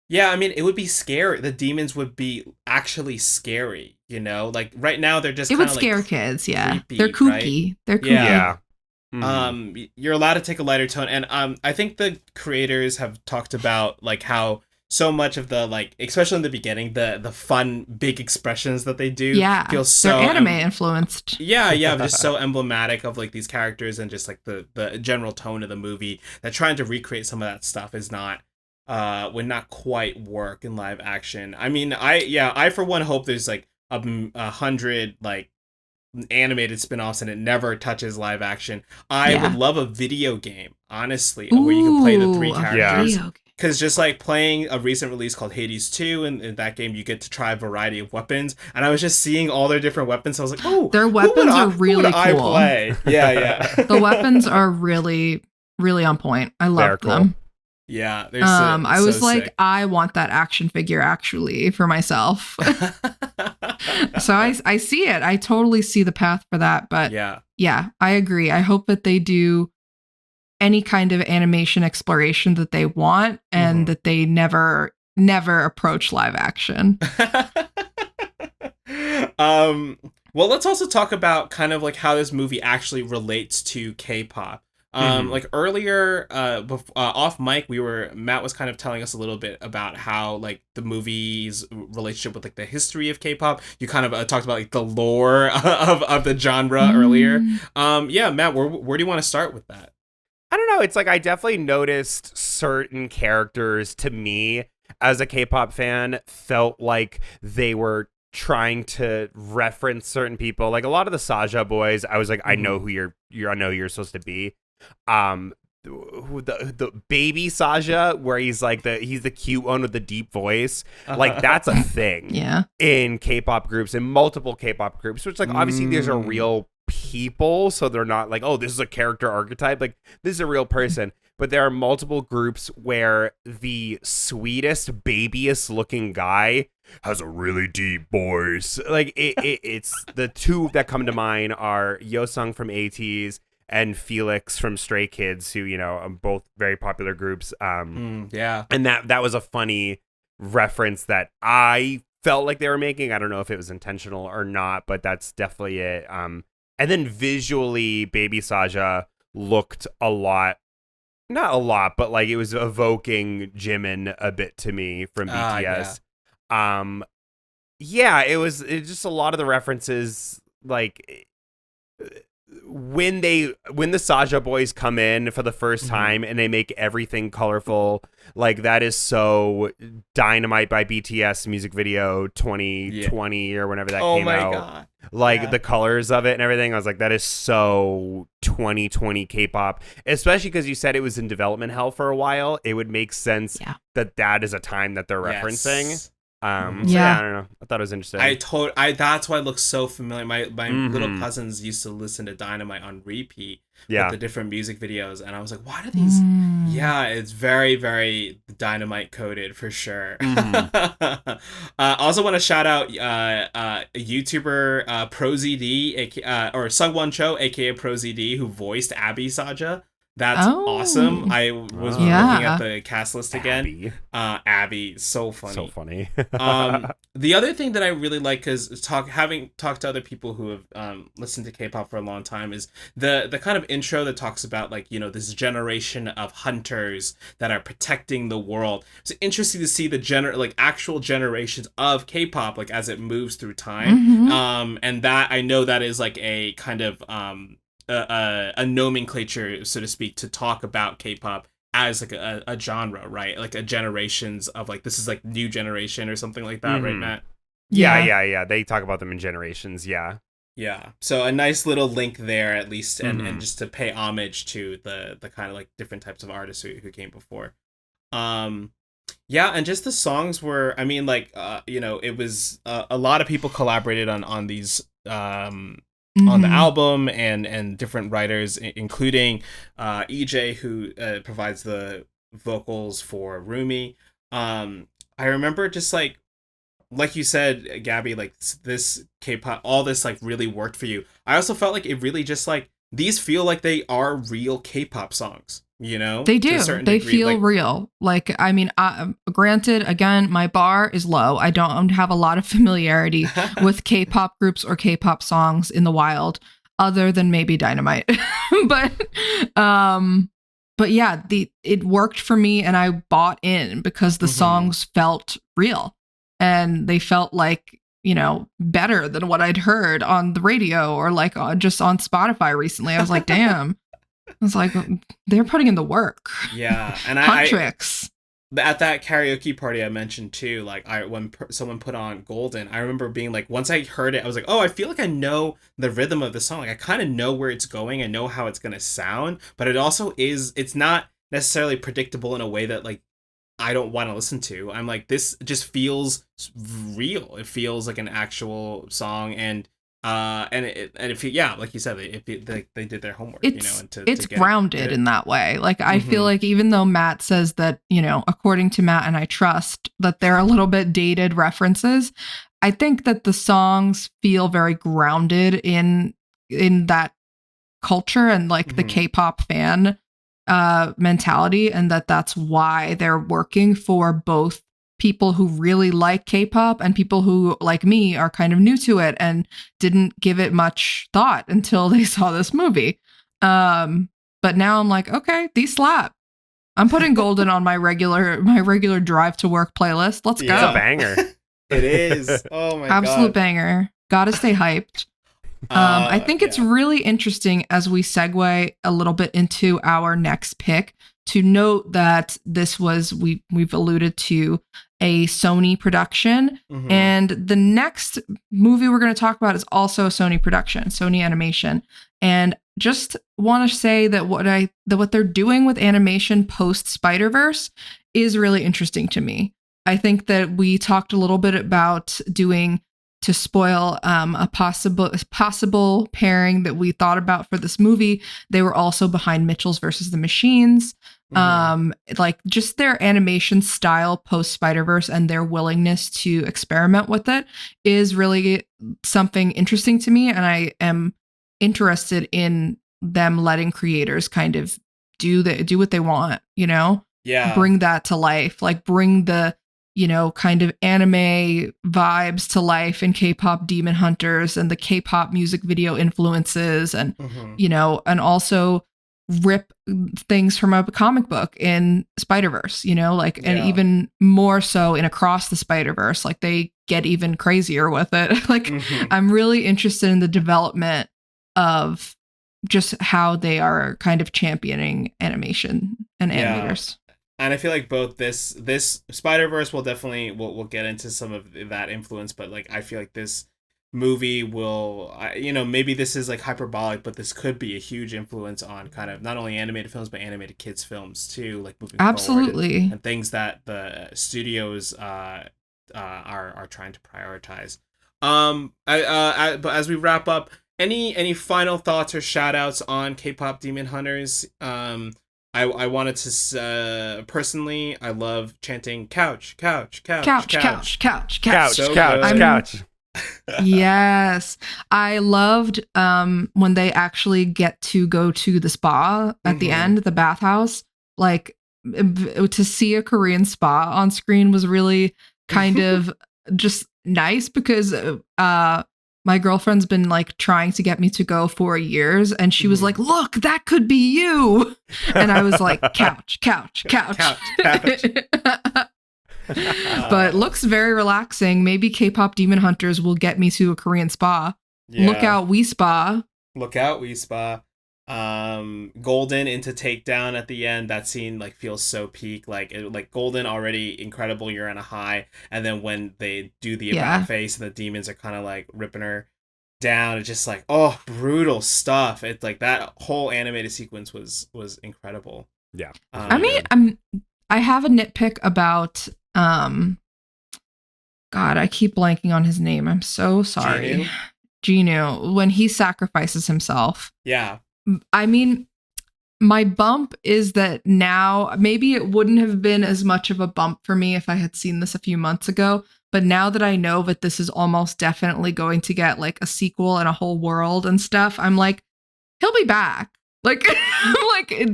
Yeah, I mean, it would be scary. The demons would be actually scary, Like right now, they're just. It would scare kids. Yeah, creepy, they're kooky. Right? They're kooky. Yeah. You're allowed to take a lighter tone, and I think the creators have talked about like how so much of the like, especially in the beginning, the fun big expressions that they do feels so they're anime influenced. Yeah, just so emblematic of like these characters and just like the general tone of the movie. That trying to recreate some of that stuff is not would not quite work in live action. I mean, I for one hope there's like 100 like animated spin-offs and it never touches live action. I would love a video game, honestly, where you can play the three characters. Because just like playing a recent release called Hades 2, and in that game you get to try a variety of weapons, and I was just seeing all their different weapons. I was like, oh, their weapons are really cool. I play? Yeah. The weapons are really, really on point. I love them. Yeah, they're I was so like, sick. I want that action figure actually for myself. So I see it. I totally see the path for that. But yeah, I agree. I hope that they do any kind of animation exploration that they want and that they never approach live action. Well, let's also talk about kind of like how this movie actually relates to K-pop. Like earlier, off mic, Matt was kind of telling us a little bit about how like the movie's relationship with like the history of K-pop. You kind of talked about like the lore of the genre earlier. Yeah, Matt, where do you want to start with that? I don't know. It's like I definitely noticed certain characters to me as a K-pop fan felt like they were trying to reference certain people. Like a lot of the Saja boys, I was like, I know who I know who you're supposed to be. The baby Saja, where he's the cute one with the deep voice, like that's a thing. In K-pop groups, in multiple K-pop groups, which like obviously these are real people, so they're not like, oh, this is a character archetype. Like this is a real person. But there are multiple groups where the sweetest, babyest looking guy has a really deep voice. Like it's the two that come to mind are Yosung from ATEEZ and Felix from Stray Kids, who, you know, are both very popular groups. And that was a funny reference that I felt like they were making. I don't know if it was intentional or not, but that's definitely it. And then visually, Baby Saja looked not a lot, but like it was evoking Jimin a bit to me from BTS. It's just a lot of the references, like when the Saja boys come in for the first time and they make everything colorful, like that is so Dynamite by BTS music video 2020 or whenever that came out. God. Like the colors of it and everything, I was like, that is so 2020 K-pop, especially because you said it was in development hell for a while. It would make sense that is a time that they're referencing. I don't know. I thought it was interesting. That's why it looks so familiar. My little cousins used to listen to Dynamite on repeat with the different music videos, and I was like, why do these? Yeah, it's very, very Dynamite coded for sure. I also want to shout out YouTuber ProZD, or Sungwon Cho, aka ProZD, who voiced Abby Saja. That's awesome. I was looking at the cast list again. Abby, so funny. So funny. The other thing that I really like, because having talked to other people who have listened to K-pop for a long time, is the kind of intro that talks about like, you know, this generation of hunters that are protecting the world. It's interesting to see the actual generations of K-pop like as it moves through time. And that I know that is like a kind of a nomenclature, so to speak, to talk about K-pop as like a genre, right? Like a generations of like, this is like new generation or something like that, right, Matt? Yeah. They talk about them in generations. Yeah. So a nice little link there, at least, and just to pay homage to the kind of like different types of artists who came before. And just the songs were, I mean, like, you know, it was a lot of people collaborated on these on the album, and different writers, including EJ, who provides the vocals for Rumi. I remember just like you said, Gabby, like this K-pop, all this like really worked for you. I also felt like it really just like, these feel like they are real K-pop songs. You know, they do. They feel like, real. Like, I mean, granted, again, my bar is low. I don't have a lot of familiarity with K-pop groups or K-pop songs in the wild, other than maybe Dynamite. But but yeah, it worked for me, and I bought in because the songs felt real, and they felt like, you know, better than what I'd heard on the radio or like just on Spotify recently. I was like, damn. I was like, they're putting in the work. Yeah, and Huntrix. At that karaoke party I mentioned too, like when someone put on Golden, I remember being like, once I heard it, I was like, oh, I feel like I know the rhythm of the song. Like I kind of know where it's going. I know how it's gonna sound, but it also it's not necessarily predictable in a way that like I don't want to listen to. I'm like, this just feels real. It feels like an actual song, and if yeah, like you said, they did their homework, it's, you know, and it's grounded in that way. Like I feel like even though Matt says that, you know, according to Matt and I trust that they're a little bit dated references, I think that the songs feel very grounded in that culture and like the K-pop fan mentality, and that's why they're working for both people who really like K-pop and people who, like me, are kind of new to it and didn't give it much thought until they saw this movie. But now I'm like, okay, these slap. I'm putting Golden on my regular drive to work playlist. Let's go. It's a banger. It is. Oh my god. Absolute banger. Gotta stay hyped. I think it's really interesting as we segue a little bit into our next pick to note that this was, we've alluded to, a Sony production, and the next movie we're going to talk about is also a Sony production, Sony Animation. And just want to say that what they're doing with animation post Spider-Verse is really interesting to me. I think that we talked a little bit about doing, to spoil a possible pairing that we thought about for this movie. They were also behind Mitchell's versus the Machines. Like just their animation style post Spider-Verse and their willingness to experiment with it is really something interesting to me, and I am interested in them letting creators kind of do what they want, you know? Yeah. Bring that to life, like bring the, you know, kind of anime vibes to life in K-pop Demon Hunters and the K-pop music video influences, and you know, and also rip things from a comic book in Spider-Verse, you know, like, and even more so in Across the Spider-Verse, like they get even crazier with it. Like I'm really interested in the development of just how they are kind of championing animation and animators. And I feel like both this Spider-Verse will definitely we'll get into some of that influence, but like I feel like this movie will, you know, maybe this is like hyperbolic, but this could be a huge influence on kind of not only animated films but animated kids films too, like moving absolutely forward, and things that the studios are trying to prioritize. But as we wrap up, any final thoughts or shout outs on K-pop Demon Hunters? I wanted to personally, I love chanting couch, couch, couch, couch, couch, couch, couch, so couch. Yes, I loved when they actually get to go to the spa at the end, the bathhouse. Like to see a Korean spa on screen was really kind of just nice, because my girlfriend's been like trying to get me to go for years, and she was like, look, that could be you. And I was like, couch, couch, couch. couch, couch. But looks very relaxing. Maybe K-pop Demon Hunters will get me to a Korean spa. Look out, We Spa. Look out, We Spa. Golden into Takedown at the end. That scene like feels so peak. Like Golden already incredible. You're on a high, and then when they do the about face and the demons are kind of like ripping her down, it's just like, oh, brutal stuff. It's like that whole animated sequence was incredible. Yeah. I mean, I have a nitpick about God, I keep blanking on his name. I'm so sorry. Genu, when he sacrifices himself. Yeah. I mean, my bump is that now, maybe it wouldn't have been as much of a bump for me if I had seen this a few months ago, but now that I know that this is almost definitely going to get like a sequel and a whole world and stuff, I'm like, he'll be back. Like,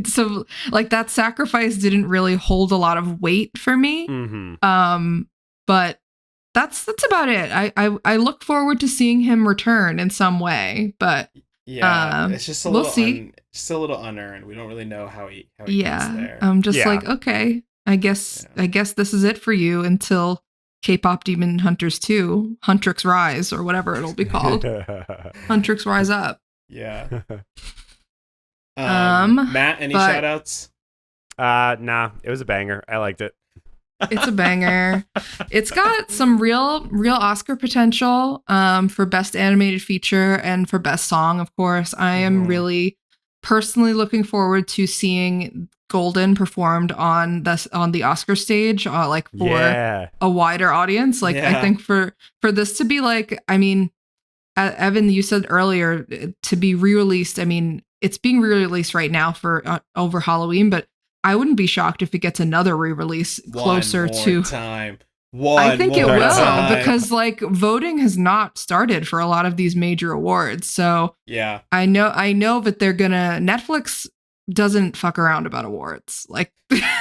so like that sacrifice didn't really hold a lot of weight for me. But that's about it. I look forward to seeing him return in some way, but Yeah, it's just a We'll little see. just a little unearned. We don't really know how he gets Yeah, there. I'm just Yeah. like, okay, I guess this is it for you until K-pop Demon Hunters 2, Huntrix Rise, or whatever it'll be called. Huntrix Rise Up. Yeah. Um, Matt, any but- shout outs? Nah, it was a banger. I liked it. It's a banger. It's got some real Oscar potential for best animated feature and for best song, of course. I am really personally looking forward to seeing Golden performed on the Oscar stage, like for a wider audience. Like I think for this to be like, I mean, Evan, you said earlier to be re-released. I mean, it's being re-released right now for over Halloween, but I wouldn't be shocked if it gets another re-release closer to time. I think it will time. because like voting has not started for a lot of these major awards. So yeah, I know that they're gonna Netflix doesn't fuck around about awards. Like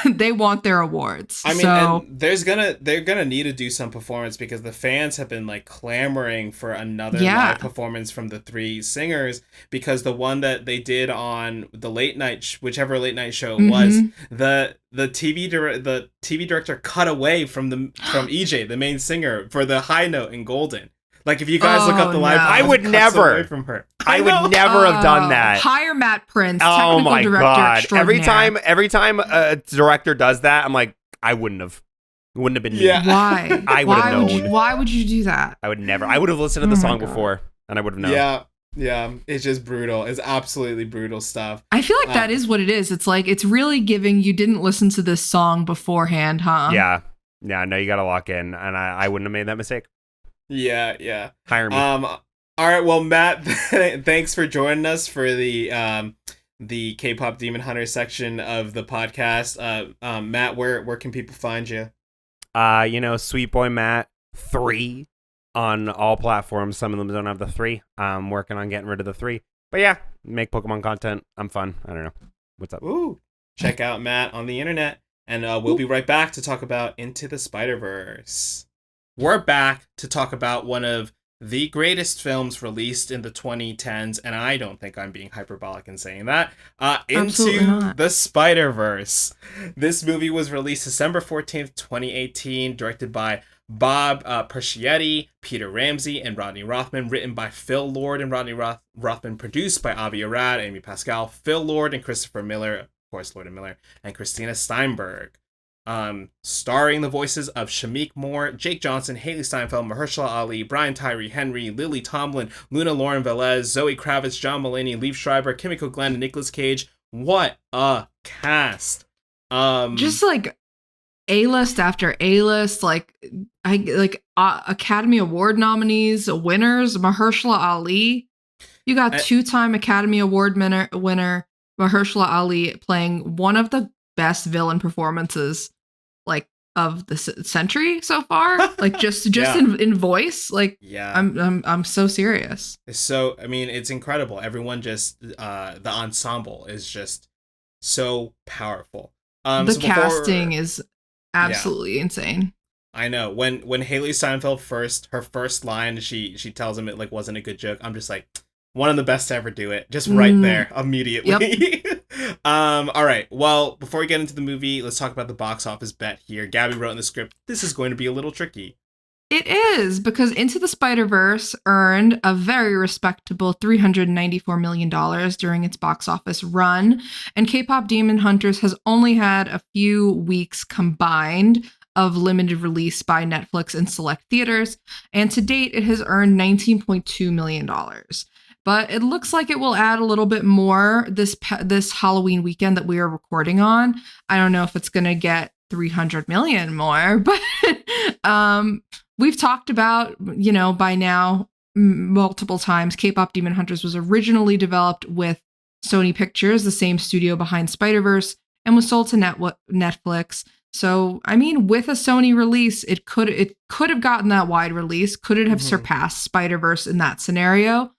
they want their awards. I mean, so and they're gonna need to do some performance because the fans have been like clamoring for another live performance from the three singers, because the one that they did on the late night, whichever late night show it was, the TV director cut away from EJ, the main singer, for the high note in Golden. Like if you guys look up the live, I would never away from her. I would never have done that. Hire Matt Prince. Oh my director god! Extraordinaire. Every time a director does that, I'm like, I wouldn't have. It wouldn't have been me. Yeah. Why? I would have known. Why would you do that? I would never. I would have listened to the song before, and I would have known. Yeah. It's just brutal. It's absolutely brutal stuff. I feel like that is what it is. It's like it's really giving you didn't listen to this song beforehand, huh? Yeah. No, you got to lock in, and I wouldn't have made that mistake. Yeah. Hire me. All right. Well, Matt, thanks for joining us for the K-pop Demon Hunter section of the podcast. Matt, where can people find you? Sweet Boy Matt 3 on all platforms. Some of them don't have the 3. I'm working on getting rid of the 3. But yeah, make Pokemon content. I'm fun. I don't know. What's up? Ooh. Check out Matt on the internet, and we'll be right back to talk about Into the Spider-Verse. We're back to talk about one of the greatest films released in the 2010s, and I don't think I'm being hyperbolic in saying that. Into the Spider-Verse. This movie was released December 14th, 2018, directed by Bob Persichetti, Peter Ramsey, and Rodney Rothman, written by Phil Lord and Rodney Rothman, produced by Avi Arad, Amy Pascal, Phil Lord, and Christopher Miller, of course, Lord and Miller, and Christina Steinberg. Starring the voices of Shamik Moore, Jake Johnson, Haley Steinfeld, Mahershala Ali, Brian Tyree Henry, Lily Tomlin, Luna Lauren Velez, Zoe Kravitz, John Mulaney, Liev Schreiber, Kimiko Glenn, and Nicolas Cage. What a cast! Just like A-list after A-list, Academy Award nominees, winners. Mahershala Ali, you got 2-time Academy Award winner Mahershala Ali playing one of the best villain performances like of the century so far, like just in voice, like I'm so serious. So I mean, it's incredible. Everyone just the ensemble is just so powerful. The casting is absolutely insane. I know when Haley Steinfeld her first line, she tells him it like wasn't a good joke. I'm just like, one of the best to ever do it. Just right there, immediately. Yep. All right. Well, before we get into the movie, let's talk about the box office bet here. Gabby wrote in the script, this is going to be a little tricky. It is, because Into the Spider-Verse earned a very respectable $394 million during its box office run, and K-pop Demon Hunters has only had a few weeks combined of limited release by Netflix and select theaters, and to date it has earned $19.2 million. But it looks like it will add a little bit more this Halloween weekend that we are recording on. I don't know if it's going to get 300 million more, but we've talked about, by now multiple times, K-pop Demon Hunters was originally developed with Sony Pictures, the same studio behind Spider-Verse, and was sold to Netflix. So, I mean, with a Sony release, it could have gotten that wide release. Could it have surpassed Spider-Verse in that scenario?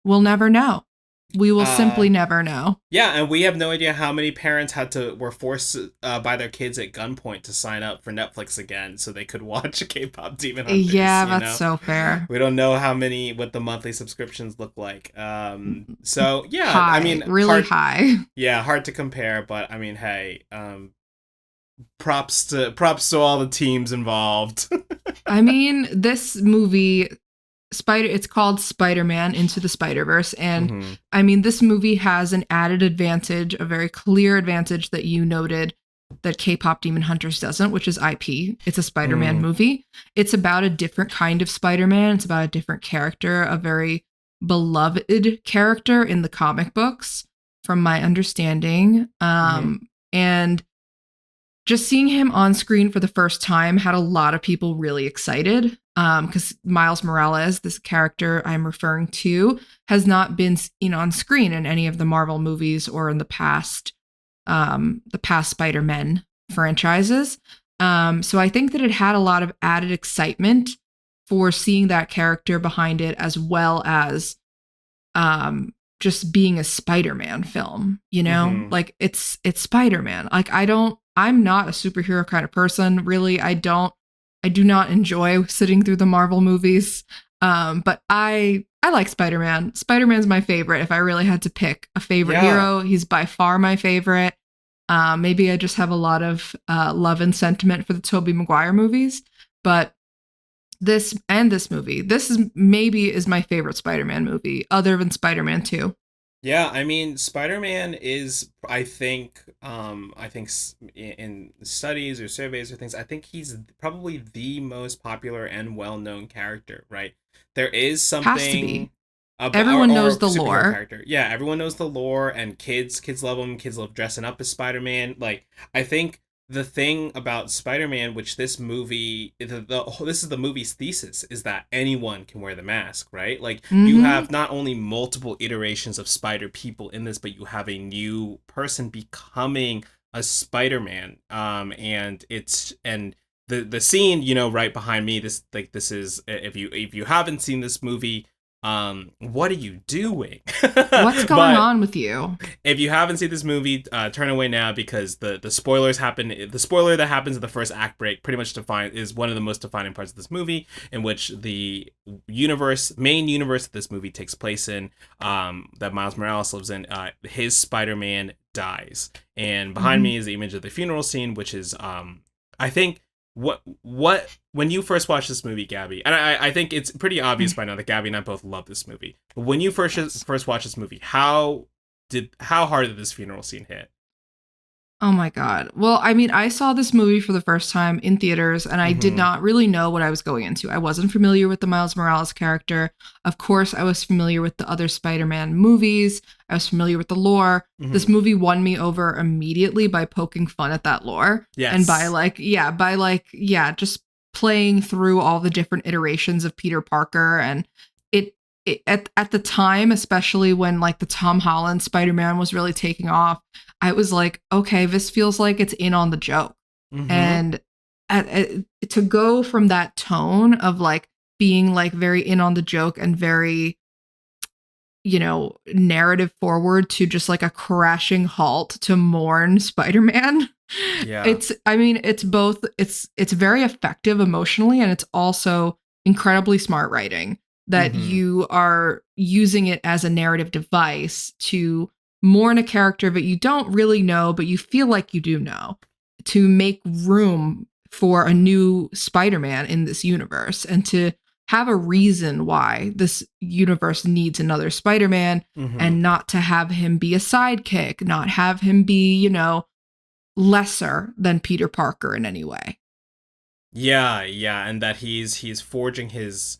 We'll never know. We will simply never know. Yeah, and we have no idea how many parents were forced by their kids at gunpoint to sign up for Netflix again so they could watch K-pop Demon Hunters. Yeah, you that's know? so fair. We don't know what the monthly subscriptions look like. So yeah, I High, mean, really high. Yeah, hard to compare, but I mean, hey, props to all the teams involved. I mean, this movie it's called Spider-Man Into the Spider-Verse, and I mean, this movie has an added advantage, a very clear advantage that you noted that K-pop Demon Hunters doesn't, which is IP. It's a Spider-Man movie. It's about a different kind of Spider-Man. It's about a different character, a very beloved character in the comic books, from my understanding. And just seeing him on screen for the first time had a lot of people really excited, because Miles Morales, this character I'm referring to, has not been seen on screen in any of the Marvel movies or in the past Spider-Man franchises. So I think that it had a lot of added excitement for seeing that character behind it, as well as just being a Spider-Man film, you know? Like it's Spider-Man. Like I'm not a superhero kind of person, really. I do not enjoy sitting through the Marvel movies. But I like Spider-Man. Spider-Man's my favorite. If I really had to pick a favorite hero, he's by far my favorite. Maybe I just have a lot of love and sentiment for the Tobey Maguire movies, but this movie, this is my favorite Spider-Man movie, other than Spider-Man 2. Yeah, I mean, Spider-Man is, I think in studies or surveys or things, I think he's probably the most popular and well-known character, right? There is something... Has to be. Everyone knows the lore. Character. Yeah, everyone knows the lore, and kids love him. Kids love dressing up as Spider-Man. Like, I think the thing about Spider-Man, which this movie, this is the movie's thesis, is that anyone can wear the mask, right? Like, you have not only multiple iterations of Spider people in this, but you have a new person becoming a Spider-Man. And the scene, you know, right behind me, this is, if you haven't seen this movie, what are you doing? What's going on with you? If you haven't seen this movie, turn away now, because the spoilers happen. The spoiler that happens in the first act break pretty much is one of the most defining parts of this movie, in which the main universe that this movie takes place in, that Miles Morales lives in, his Spider-Man dies, and behind me is the image of the funeral scene, which is I think what when you first watched this movie, Gabby, and I think it's pretty obvious by now that Gabby and I both love this movie, but when you first watched this movie, how hard did this funeral scene hit? Oh my God. Well, I mean, I saw this movie for the first time in theaters, and I did not really know what I was going into. I wasn't familiar with the Miles Morales character. Of course, I was familiar with the other Spider-Man movies. I was familiar with the lore. This movie won me over immediately by poking fun at that lore. Yes. And by just playing through all the different iterations of Peter Parker. And at the time, especially when like the Tom Holland Spider-Man was really taking off, I was like, okay, this feels like it's in on the joke. And to go from that tone of like being like very in on the joke and very, you know, narrative forward, to just like a crashing halt to mourn Spider-Man. Yeah. It's both, it's very effective emotionally, and it's also incredibly smart writing, that you are using it as a narrative device to mourn a character that you don't really know, but you feel like you do know, to make room for a new Spider-Man in this universe, and to have a reason why this universe needs another Spider-Man, and not to have him be a sidekick, not have him be, you know, lesser than Peter Parker in any way. Yeah, and that he's forging his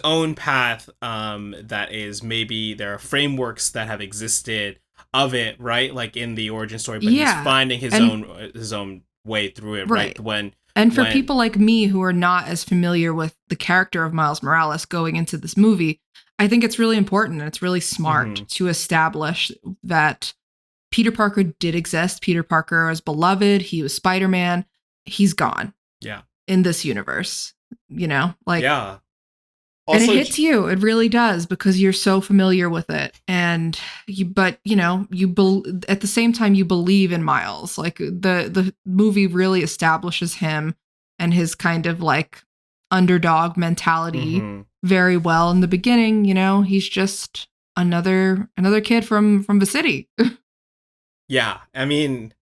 own path, that is, maybe there are frameworks that have existed of it, right, like in the origin story, but he's finding his own way through it, right? And for people like me who are not as familiar with the character of Miles Morales going into this movie, I think it's really important, and it's really smart to establish that Peter Parker did exist. Peter Parker was beloved. He was Spider-Man. He's gone. Yeah. In this universe, you know, like, yeah. And it Also, hits you. It really does, because you're so familiar with it. And but at the same time, you believe in Miles. Like the movie really establishes him and his kind of like underdog mentality very well in the beginning. He's just another kid from the city. yeah, I mean,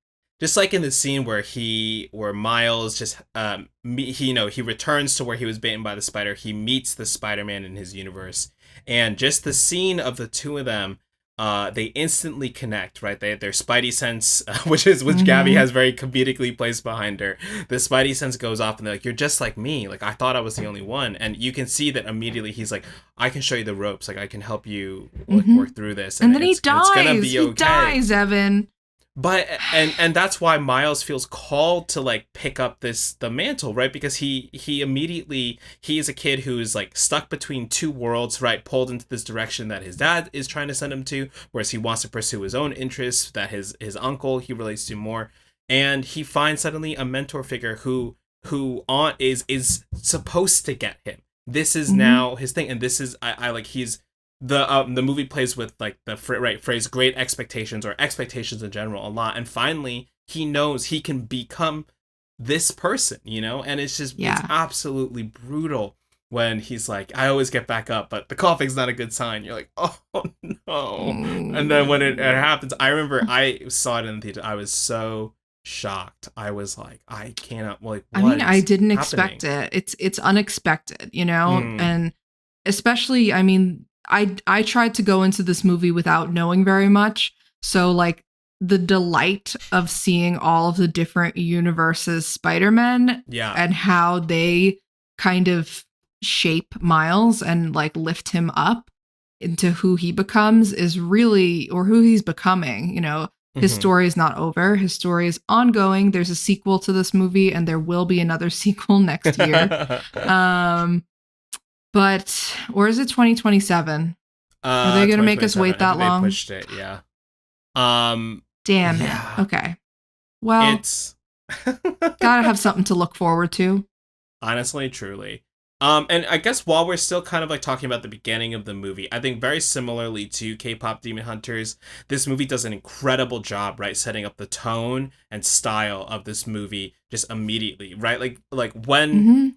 just like in the scene where Miles just he returns to where he was bitten by the spider. He meets the Spider-Man in his universe, and just the scene of the two of them, they instantly connect, right? Their Spidey sense, which Gabby has very comedically placed behind her. The Spidey sense goes off, and they're like, "You're just like me. Like I thought I was the only one." And you can see that immediately. He's like, "I can show you the ropes. Like I can help you work through this." And then he dies. It's gonna be okay. He dies, Evan. But and that's why Miles feels called to like pick up the mantle, right? Because he is a kid who's like stuck between two worlds, right? Pulled into this direction that his dad is trying to send him to, whereas he wants to pursue his own interests that his uncle he relates to more, and he finds suddenly a mentor figure who is supposed to get him. This is now his thing, and this is I like he's. The movie plays with like the phrase "great expectations" or expectations in general a lot, and finally he knows he can become this person, and it's just it's absolutely brutal when he's like, "I always get back up, but the coughing's not a good sign." You're like, "Oh no!" And then when it happens, I remember I saw it in the theater. I was so shocked. I was like, I cannot like. I mean, I didn't happening? expect it. It's unexpected, and especially, I mean. I tried to go into this movie without knowing very much. So like the delight of seeing all of the different universes Spider-Man and how they kind of shape Miles and like lift him up into who he becomes is really, or who he's becoming, his story is not over. His story is ongoing. There's a sequel to this movie and there will be another sequel next year. But, or is it 2027? Are they going to make us wait that long? They pushed it, yeah. Damn it. Okay. Well, it's gotta have something to look forward to. Honestly, truly. And I guess while we're still kind of like talking about the beginning of the movie, I think very similarly to K-pop Demon Hunters, this movie does an incredible job, right, setting up the tone and style of this movie just immediately, right? Like when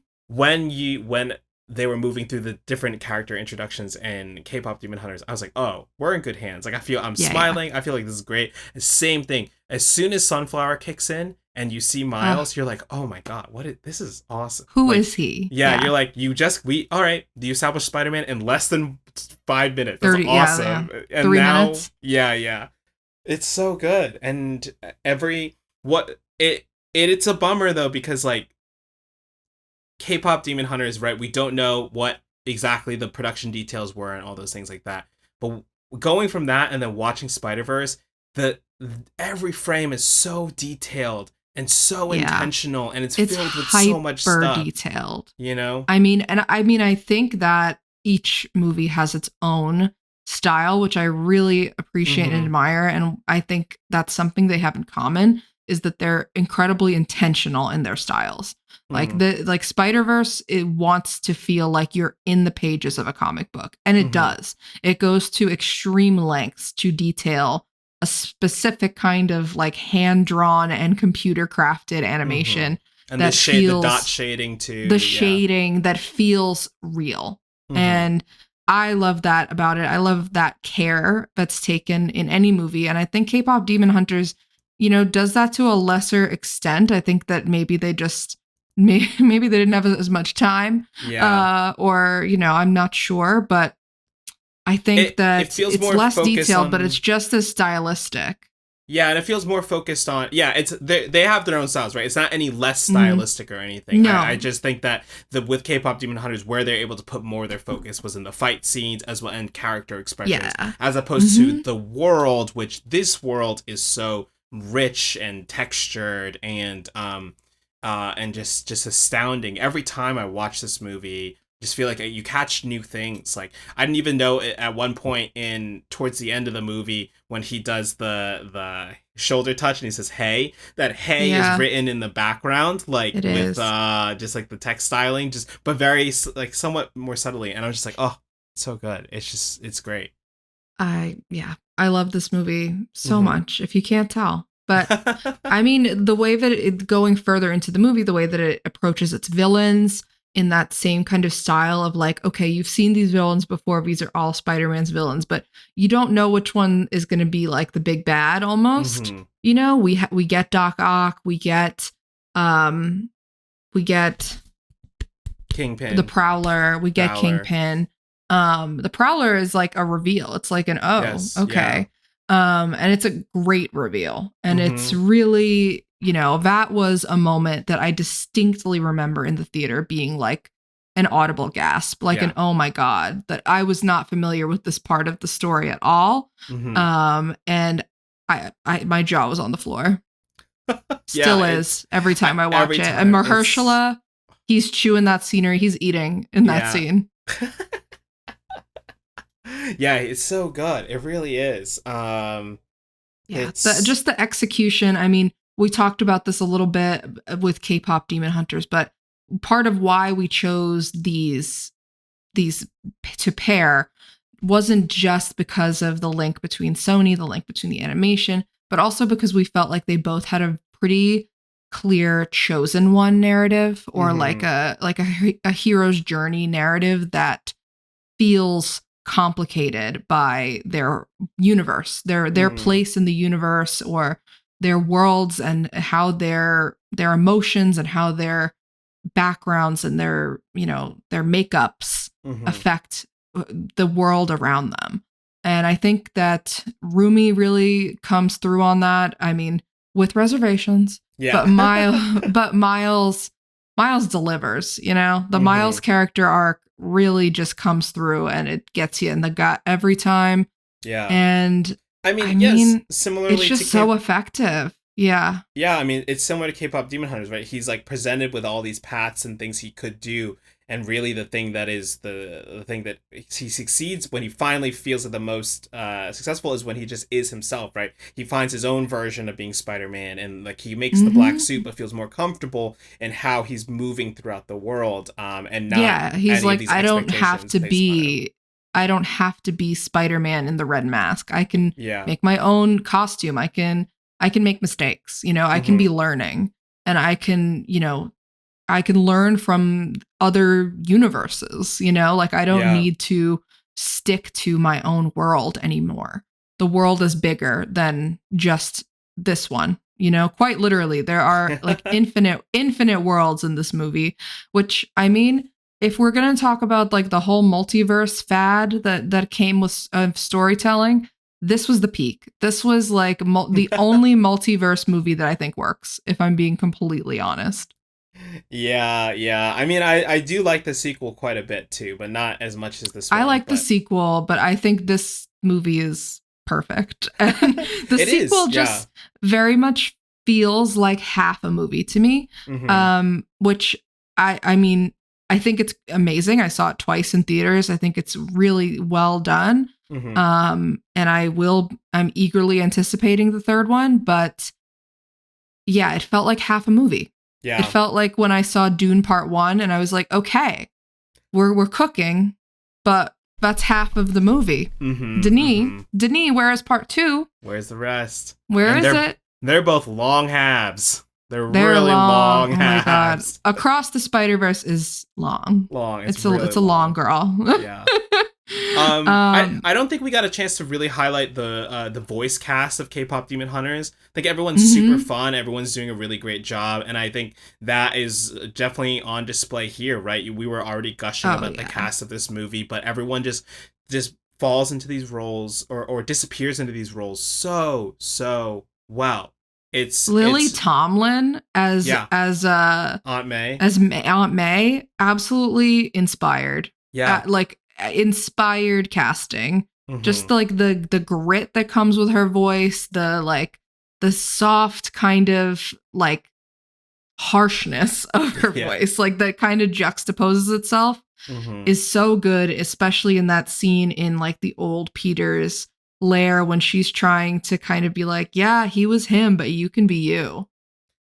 they were moving through the different character introductions in K-pop Demon Hunters, I was like, oh, we're in good hands. Like, I'm smiling. I feel like this is great. And same thing. As soon as Sunflower kicks in and you see Miles, you're like, oh my God, this is awesome. Who like, is he? Yeah, you're like, all right, you established Spider-Man in less than 5 minutes. That's 30, awesome. Yeah. And 3 minutes. Yeah. It's so good. And it's a bummer though, because like, K-pop Demon Hunters, right? We don't know what exactly the production details were and all those things like that. But going from that and then watching Spider-Verse, every frame is so detailed and so intentional, and it's filled with so much stuff. Detailed. I mean, I think that each movie has its own style, which I really appreciate and admire, and I think that's something they have in common is that they're incredibly intentional in their styles. Like Spider-Verse, it wants to feel like you're in the pages of a comic book. And it does. It goes to extreme lengths to detail a specific kind of like hand-drawn and computer-crafted animation. And the dot shading too. The shading that feels real. And I love that about it. I love that care that's taken in any movie. And I think K-pop Demon Hunters, does that to a lesser extent. I think that maybe they just... Maybe they didn't have as much time, or I'm not sure, but I think that it's less detailed, but it's just as stylistic. Yeah, and it feels more focused on they have their own styles, right? It's not any less stylistic or anything. No. I just think that with K-pop Demon Hunters, where they're able to put more of their focus was in the fight scenes as well and character expressions, as opposed to the world, which this world is so rich and textured and just astounding. Every time I watch this movie, just feel like you catch new things. Like I didn't even know at one point towards the end of the movie when he does the shoulder touch and he says hey, that hey is written in the background, like it with is. just like the text styling, just but very like somewhat more subtly, and I was just like, oh, so good. It's great. I love this movie so much, if you can't tell. But I mean, the way that going further into the movie, the way that it approaches its villains in that same kind of style of like, okay, you've seen these villains before. These are all Spider-Man's villains, but you don't know which one is going to be like the big bad almost. You know, we get Doc Ock, we get Kingpin, the Prowler, we get Kingpin. The Prowler is like a reveal. It's like an okay. Yeah. And it's a great reveal. And it's really, you know, that was a moment that I distinctly remember in the theater being like an audible gasp, like an oh my God, that I was not familiar with this part of the story at all. And I my jaw was on the floor. Still is every time I watch it. And Mahershala, he's chewing that scenery, he's eating in that scene. Yeah, it's so good. It really is. Just the execution. I mean, we talked about this a little bit with K-pop Demon Hunters, but part of why we chose these to pair wasn't just because of the link between Sony, the link between the animation, but also because we felt like they both had a pretty clear chosen one narrative, or like a hero's journey narrative that feels complicated by their universe, their place in the universe, or their worlds, and how their emotions and how their backgrounds and their makeups affect the world around them. And I think that Rumi really comes through on that. I mean, with reservations, but Miles delivers, you know, the Miles character arc really just comes through and it gets you in the gut every time. Yeah. And I mean, similarly, it's just so effective. Yeah. Yeah. I mean, it's similar to K-pop Demon Hunters, right? He's like presented with all these paths and things he could do. And really the thing that is the thing that he succeeds when he finally feels it the most successful is when he just is himself, right? He finds his own version of being Spider-Man, and like he makes the black suit but feels more comfortable in how he's moving throughout the world. And not he's like, I don't have to be Spider-Man in the red mask. I can make my own costume. I can make mistakes, you know, I can be learning, and I can learn from other universes, you know, like I don't need to stick to my own world anymore. The world is bigger than just this one, you know, quite literally. There are like infinite worlds in this movie, which, I mean, if we're going to talk about like the whole multiverse fad that came with storytelling, this was the peak. This was like the only multiverse movie that I think works, if I'm being completely honest. Yeah. I mean, I do like the sequel quite a bit too, but not as much as this one. I like the sequel, but I think this movie is perfect. And the sequel just very much feels like half a movie to me, which I mean, I think it's amazing. I saw it twice in theaters. I think it's really well done. And I'm eagerly anticipating the third one, but yeah, it felt like half a movie. Yeah. It felt like when I saw Dune Part 1 and I was like, okay, we're cooking, but that's half of the movie. Denis, where is Part 2? Where's the rest? Where is it? They're both long halves. They're really long halves. My God. Across the Spider-Verse is long. It's a long girl. Yeah. I don't think we got a chance to really highlight the voice cast of K-pop Demon Hunters. I think everyone's super fun. Everyone's doing a really great job, and I think that is definitely on display here. Right, we were already gushing about the cast of this movie, but everyone just falls into these roles or disappears into these roles so well. It's Lily Tomlin as Aunt May. As Aunt May, absolutely inspired. Yeah, inspired casting. Just like the grit that comes with her voice, the soft kind of like harshness of her voice, like that kind of juxtaposes itself. Mm-hmm. is so good, especially in that scene in like the old Peter's lair when she's trying to kind of be like, yeah, he was him, but you can be you.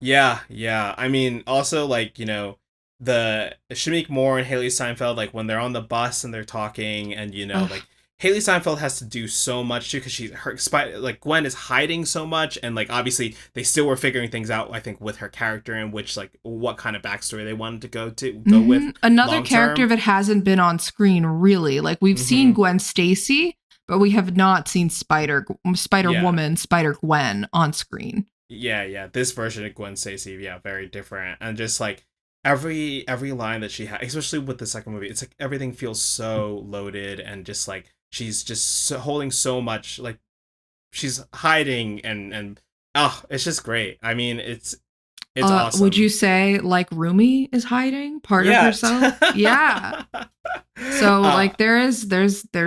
Yeah, yeah. I mean, also like the Shamik Moore and Haley Steinfeld, like when they're on the bus and they're talking, and Ugh. like Haley Steinfeld has to do so much too because like Gwen is hiding so much, and like obviously they still were figuring things out. I think with her character and which like what kind of backstory they wanted to go with Another long character term. that hasn't been on screen really. Like we've seen Mm-hmm. Gwen Stacy, but we have not seen Spider Yeah. Woman, Spider Gwen on screen. Yeah, yeah. This version of Gwen Stacy, yeah, very different, and just like every line that she had, especially with the second movie, it's like everything feels so loaded, and just like she's just holding so much, like she's hiding, and oh, it's just great. I mean, it's Would awesome. you say like Rumi is hiding part of Yeah. herself? Yeah. So like there's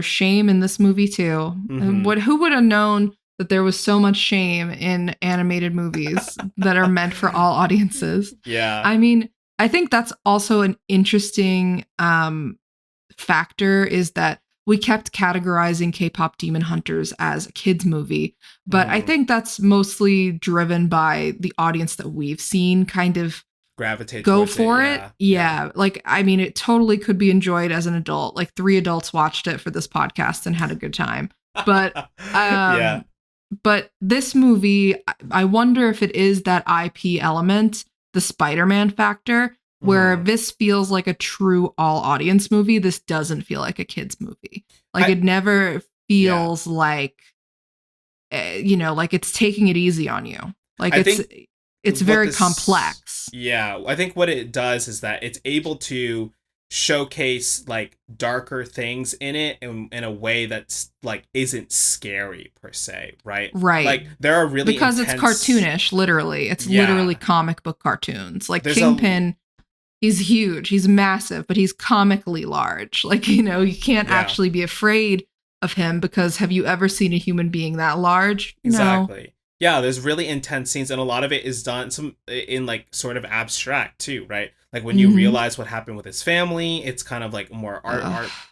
shame in this movie too. And Mhm. who would have known that there was so much shame in animated movies that are meant for all audiences? Yeah. I mean, I think that's also an interesting factor is that we kept categorizing K-pop Demon Hunters as a kids movie, but I Mhm. think that's mostly driven by the audience that we've seen kind of Gravitate go towards it. for it. Yeah. Yeah. Like, I mean, it totally could be enjoyed as an adult. Like 3 adults watched it for this podcast and had a good time. But, Yeah. but this movie, I wonder if it is that IP element, the Spider-Man factor, where Mhm. this feels like a true all audience movie. This doesn't feel like a kid's movie. Like it never Yeah. feels like, like it's taking it easy on you. Like I think it's what very this complex. yeah, I think what it does is that it's able to showcase like darker things in it in a way that's like isn't scary per se, right? Right. Like there are really Because it's intense. cartoonish, literally. It's literally Yeah, comic book cartoons. Like there's a Kingpin, he's huge, he's massive, but he's comically large. Like, you can't yeah. actually be afraid of him because have you ever seen a human being that large? No. Exactly. Yeah, there's really intense scenes, and a lot of it is done some in like sort of abstract too, right? Like when you Mm-hmm. realize what happened with his family, it's kind of like more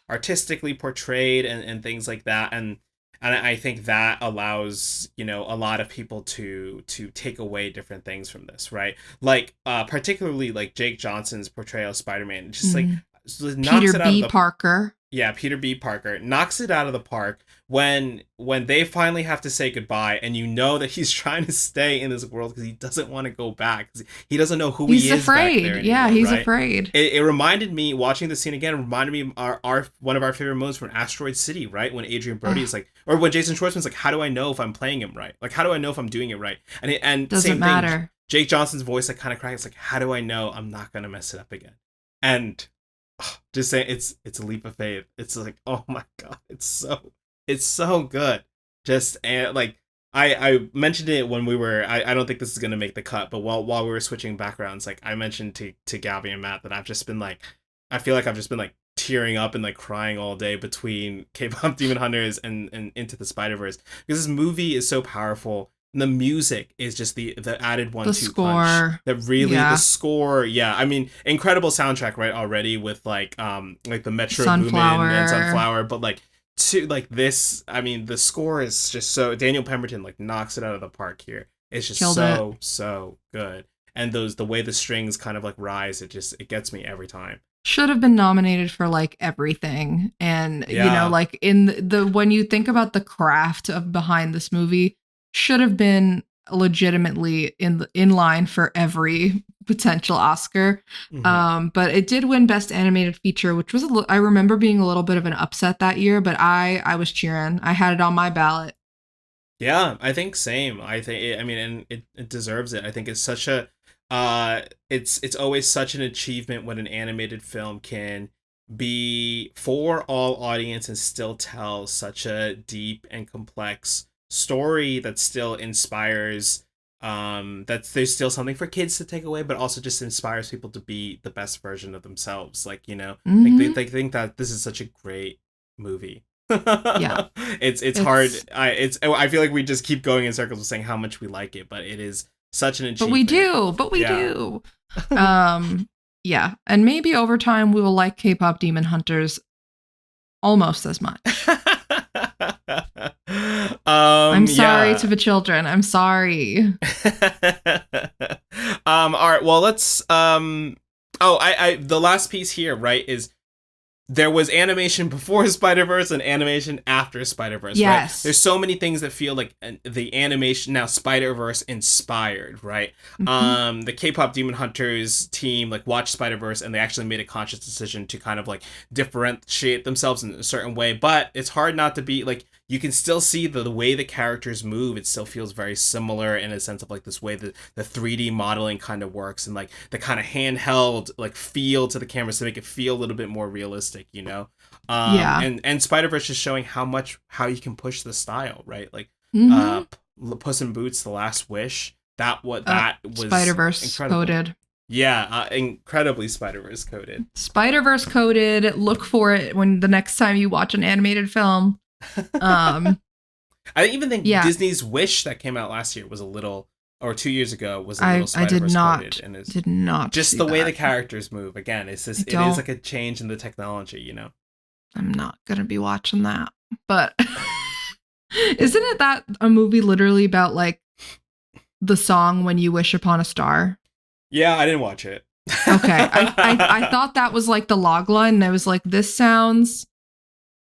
artistically portrayed, and things like that, and I think that allows a lot of people to take away different things from this, right? Like particularly like Jake Johnson's portrayal of Spider-Man, just like Mm. knocks Peter it out of B. the Parker. yeah, Peter B. Parker knocks it out of the park when they finally have to say goodbye, and you know that he's trying to stay in this world because he doesn't want to go back. 'Cause he doesn't know who He's he is back there afraid. Yeah, anymore, he's right? afraid. It reminded me watching the scene again. Reminded me of our one of our favorite moments from Asteroid City, right? When Adrian Brody is like, or when Jason Schwartzman's like, "How do I know if I'm playing him right? Like, how do I know if I'm doing it right?" And Doesn't same thing. matter. Jake Johnson's voice like kind of cracks. Like, how do I know I'm not gonna mess it up again? And just saying it's a leap of faith. It's like, oh my god, it's so good. Just and like I mentioned it when we were I don't think this is gonna make the cut, but while we were switching backgrounds, like I mentioned to Gabby and Matt that I've just been like I feel like I've just been like tearing up and like crying all day between K-pop Demon Hunters and Into the Spider-Verse because this movie is so powerful. And the music is just the added The 1-2 punch score. that really the Yeah. score. Yeah, I mean, incredible soundtrack right already with like the Metro Boomin Sunflower. and Sunflower, but like to like this, I mean, the score is just so Daniel Pemberton like knocks it out of the park here. It's just Killed so good, and the way the strings kind of like rise, it gets me every time. Should have been nominated for like everything. And Yeah. like in the when you think about the craft of behind this movie, should have been legitimately in line for every potential Oscar. Mhm. But it did win Best Animated Feature, which was I remember being a little bit of an upset that year, but I was cheering. I had it on my ballot. Yeah, I think same. I think I mean, and it deserves it. I think it's such a it's always such an achievement when an animated film can be for all audience and still tell such a deep and complex story that still inspires that there's still something for kids to take away but also just inspires people to be the best version of themselves, like like Mhm. they think that this is such a great movie. Yeah. It's hard. I feel like we just keep going in circles of saying how much we like it, but it is such an But we achievement. do. But we Yeah. do. Um Yeah. And maybe over time we will like K-pop Demon Hunters almost as much. I'm sorry to the children. I'm sorry. All right. Well, let's. I the last piece here, right, is there was animation before Spider-Verse and animation after Spider-Verse, yes. right? There's so many things that feel like the animation now Spider-Verse inspired, right? Mm-hmm. The K-pop Demon Hunters team like watched Spider-Verse and they actually made a conscious decision to kind of like differentiate themselves in a certain way, but it's hard not to be like, you can still see the way the characters move. It still feels very similar in a sense of like this way that the 3D modeling kind of works and like the kind of handheld like feel to the cameras to make it feel a little bit more realistic, you know? Yeah. And Spider-Verse is showing how you can push the style, right? Like Puss in Boots, The Last Wish, that was Spider-Verse coded. Yeah, incredibly Spider-Verse coded. Spider-Verse coded. Look for it when the next time you watch an animated film. I even think Disney's Wish that came out last year was a little, or 2 years ago was a little Spider-Verse coded, and did not just the way the characters move. Again, it is like a change in the technology, you know. I'm not gonna be watching that, but isn't it that a movie literally about like the song "When You Wish Upon a Star"? Yeah, I didn't watch it. Okay, I thought that was like the log line, and I was like, this sounds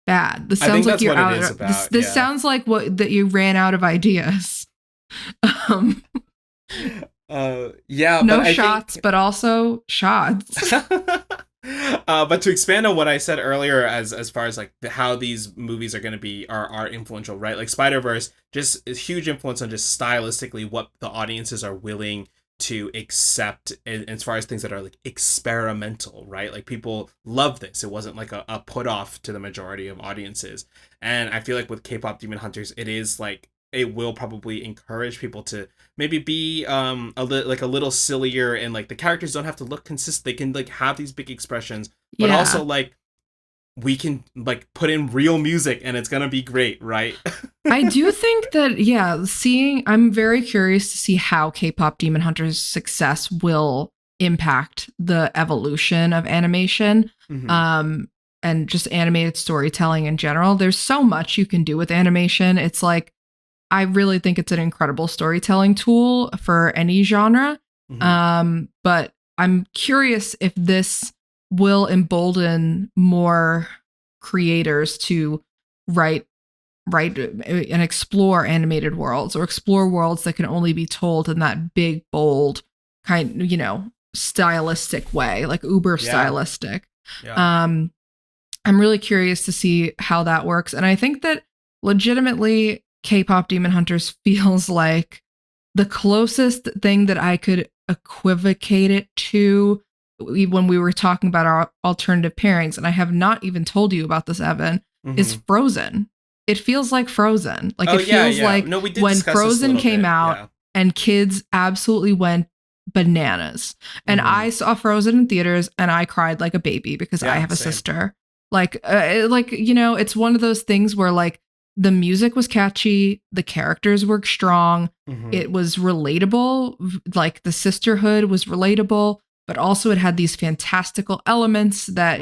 bad. This sounds like you're out. This sounds like that you ran out of ideas. No shots, but also shots. But to expand on what I said earlier, as far as like how these movies are going to be are influential, right? Like Spider-Verse just is huge influence on just stylistically what the audiences are willing to accept as far as things that are like experimental, right? Like people love this. It wasn't like a put off to the majority of audiences. And I feel like with K-pop Demon Hunters, it is like, it will probably encourage people to maybe be a little sillier, and like the characters don't have to look consistent. They can like have these big expressions, but also like we can like put in real music and it's gonna be great, right? I do think that I'm very curious to see how K-pop Demon Hunters' success will impact the evolution of animation, and just animated storytelling in general. There's so much you can do with animation. It's like, I really think it's an incredible storytelling tool for any genre. But I'm curious if this will embolden more creators to write and explore animated worlds, or explore worlds that can only be told in that big, bold kind, stylistic way, like uber stylistic. I'm really curious to see how that works. And I think that legitimately K-pop Demon Hunters feels like the closest thing that I could equivocate it to when we were talking about our alternative pairings, and I have not even told you about this, Evan, is Frozen. It feels like Frozen. Like feels like when Frozen came out and kids absolutely went bananas. And I saw Frozen in theaters and I cried like a baby because I have a sister. Like, it's one of those things where like the music was catchy, the characters were strong, it was relatable, like the sisterhood was relatable, but also it had these fantastical elements that,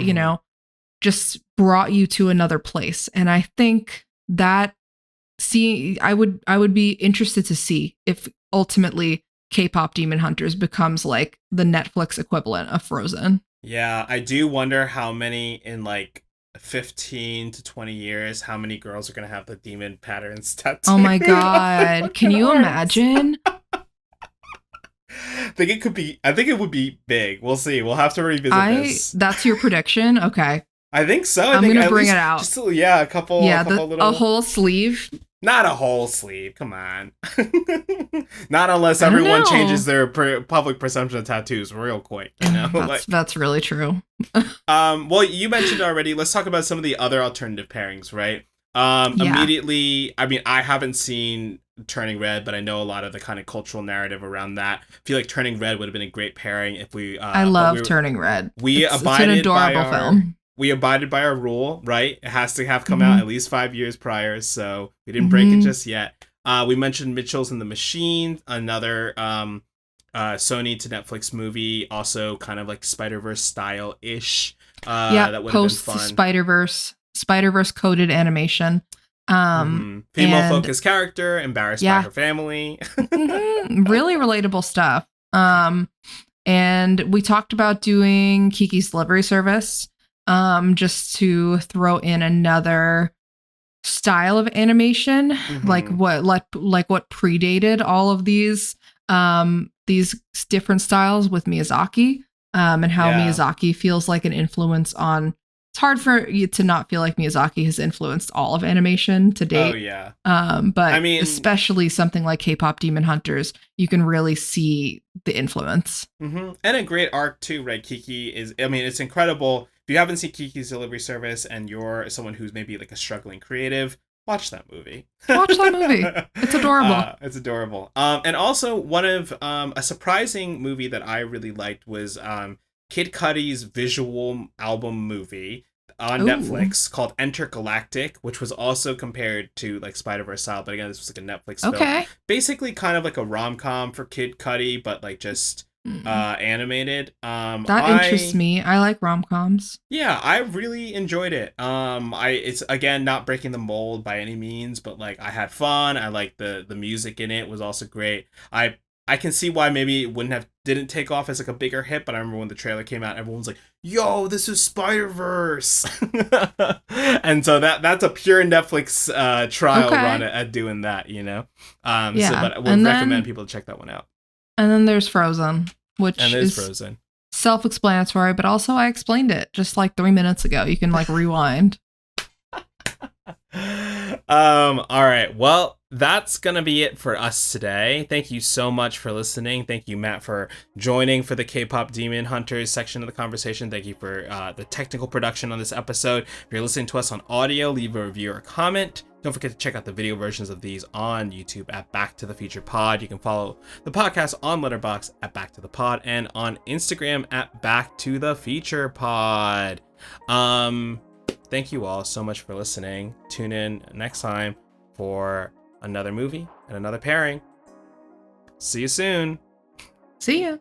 just brought you to another place. And I think that I would be interested to see if ultimately K-pop Demon Hunters becomes like the Netflix equivalent of Frozen. Yeah, I do wonder how many in like 15 to 20 years, how many girls are going to have the demon patterns tattooed. Oh my God. Can you imagine? I think it would be big. We'll see. We'll have to revisit this. That's your prediction? Okay. I think so. I'm going to bring it out. Just, a couple little... A whole sleeve? Not a whole sleeve. Come on. Not unless everyone changes their public perception of tattoos real quick. That's really true. Well, you mentioned already. Let's talk about some of the other alternative pairings, right? Immediately, I mean, I haven't seen Turning Red, but I know a lot of the kind of cultural narrative around that. I feel like Turning Red would have been a great pairing if we... I love Turning Red. It's an adorable film. We abided by our rule, right? It has to have come out at least 5 years prior, so we didn't break it just yet. We mentioned Mitchell's and the Machine, another Sony to Netflix movie, also kind of like Spider-Verse style ish. Yeah, That would have been post fun. Spider-Verse coded animation. Female focused character, embarrassed by her family. Really relatable stuff. And we talked about doing Kiki's Delivery Service, just to throw in another style of animation, like what predated all of these different styles with Miyazaki, and how Miyazaki feels like an influence on. It's hard for you to not feel like Miyazaki has influenced all of animation to date. Oh yeah. But I mean, especially something like K-pop Demon Hunters, you can really see the influence. And a great arc too, right? Kiki is, I mean, it's incredible. If you haven't seen Kiki's Delivery Service and you're someone who's maybe like a struggling creative, watch that movie. Watch that movie. It's adorable. It's adorable. And also one of a surprising movie that I really liked was Kid Cudi's visual album movie on Netflix called Intergalactic, which was also compared to like Spider-Verse style, but again, this was like a Netflix film. Basically kind of like a rom-com for Kid Cudi, but like just animated. That interests me. I like rom-coms. Yeah, I really enjoyed it. It's again not breaking the mold by any means, but like I had fun. I like the music in it was also great. I can see why maybe it didn't take off as like a bigger hit, but I remember when the trailer came out, everyone was like, "Yo, this is Spider-Verse," and so that's a pure Netflix trial run at doing that, you know. But I would recommend people check that one out. And then there's Frozen, which is Frozen. Self-explanatory, but also I explained it just like 3 minutes ago. You can like rewind. All right. Well, that's gonna be it for us today. Thank you so much for listening. Thank you, Matt, for joining for the K-pop Demon Hunters section of the conversation. Thank you for the technical production on this episode. If you're listening to us on audio, leave a review or comment. Don't forget to check out the video versions of these on YouTube at Back to the Future Pod. You can follow the podcast on Letterboxd at Back to the Pod and on Instagram at Back to the Feature Pod. Thank you all so much for listening. Tune in next time for another movie and another pairing. See you soon. See ya.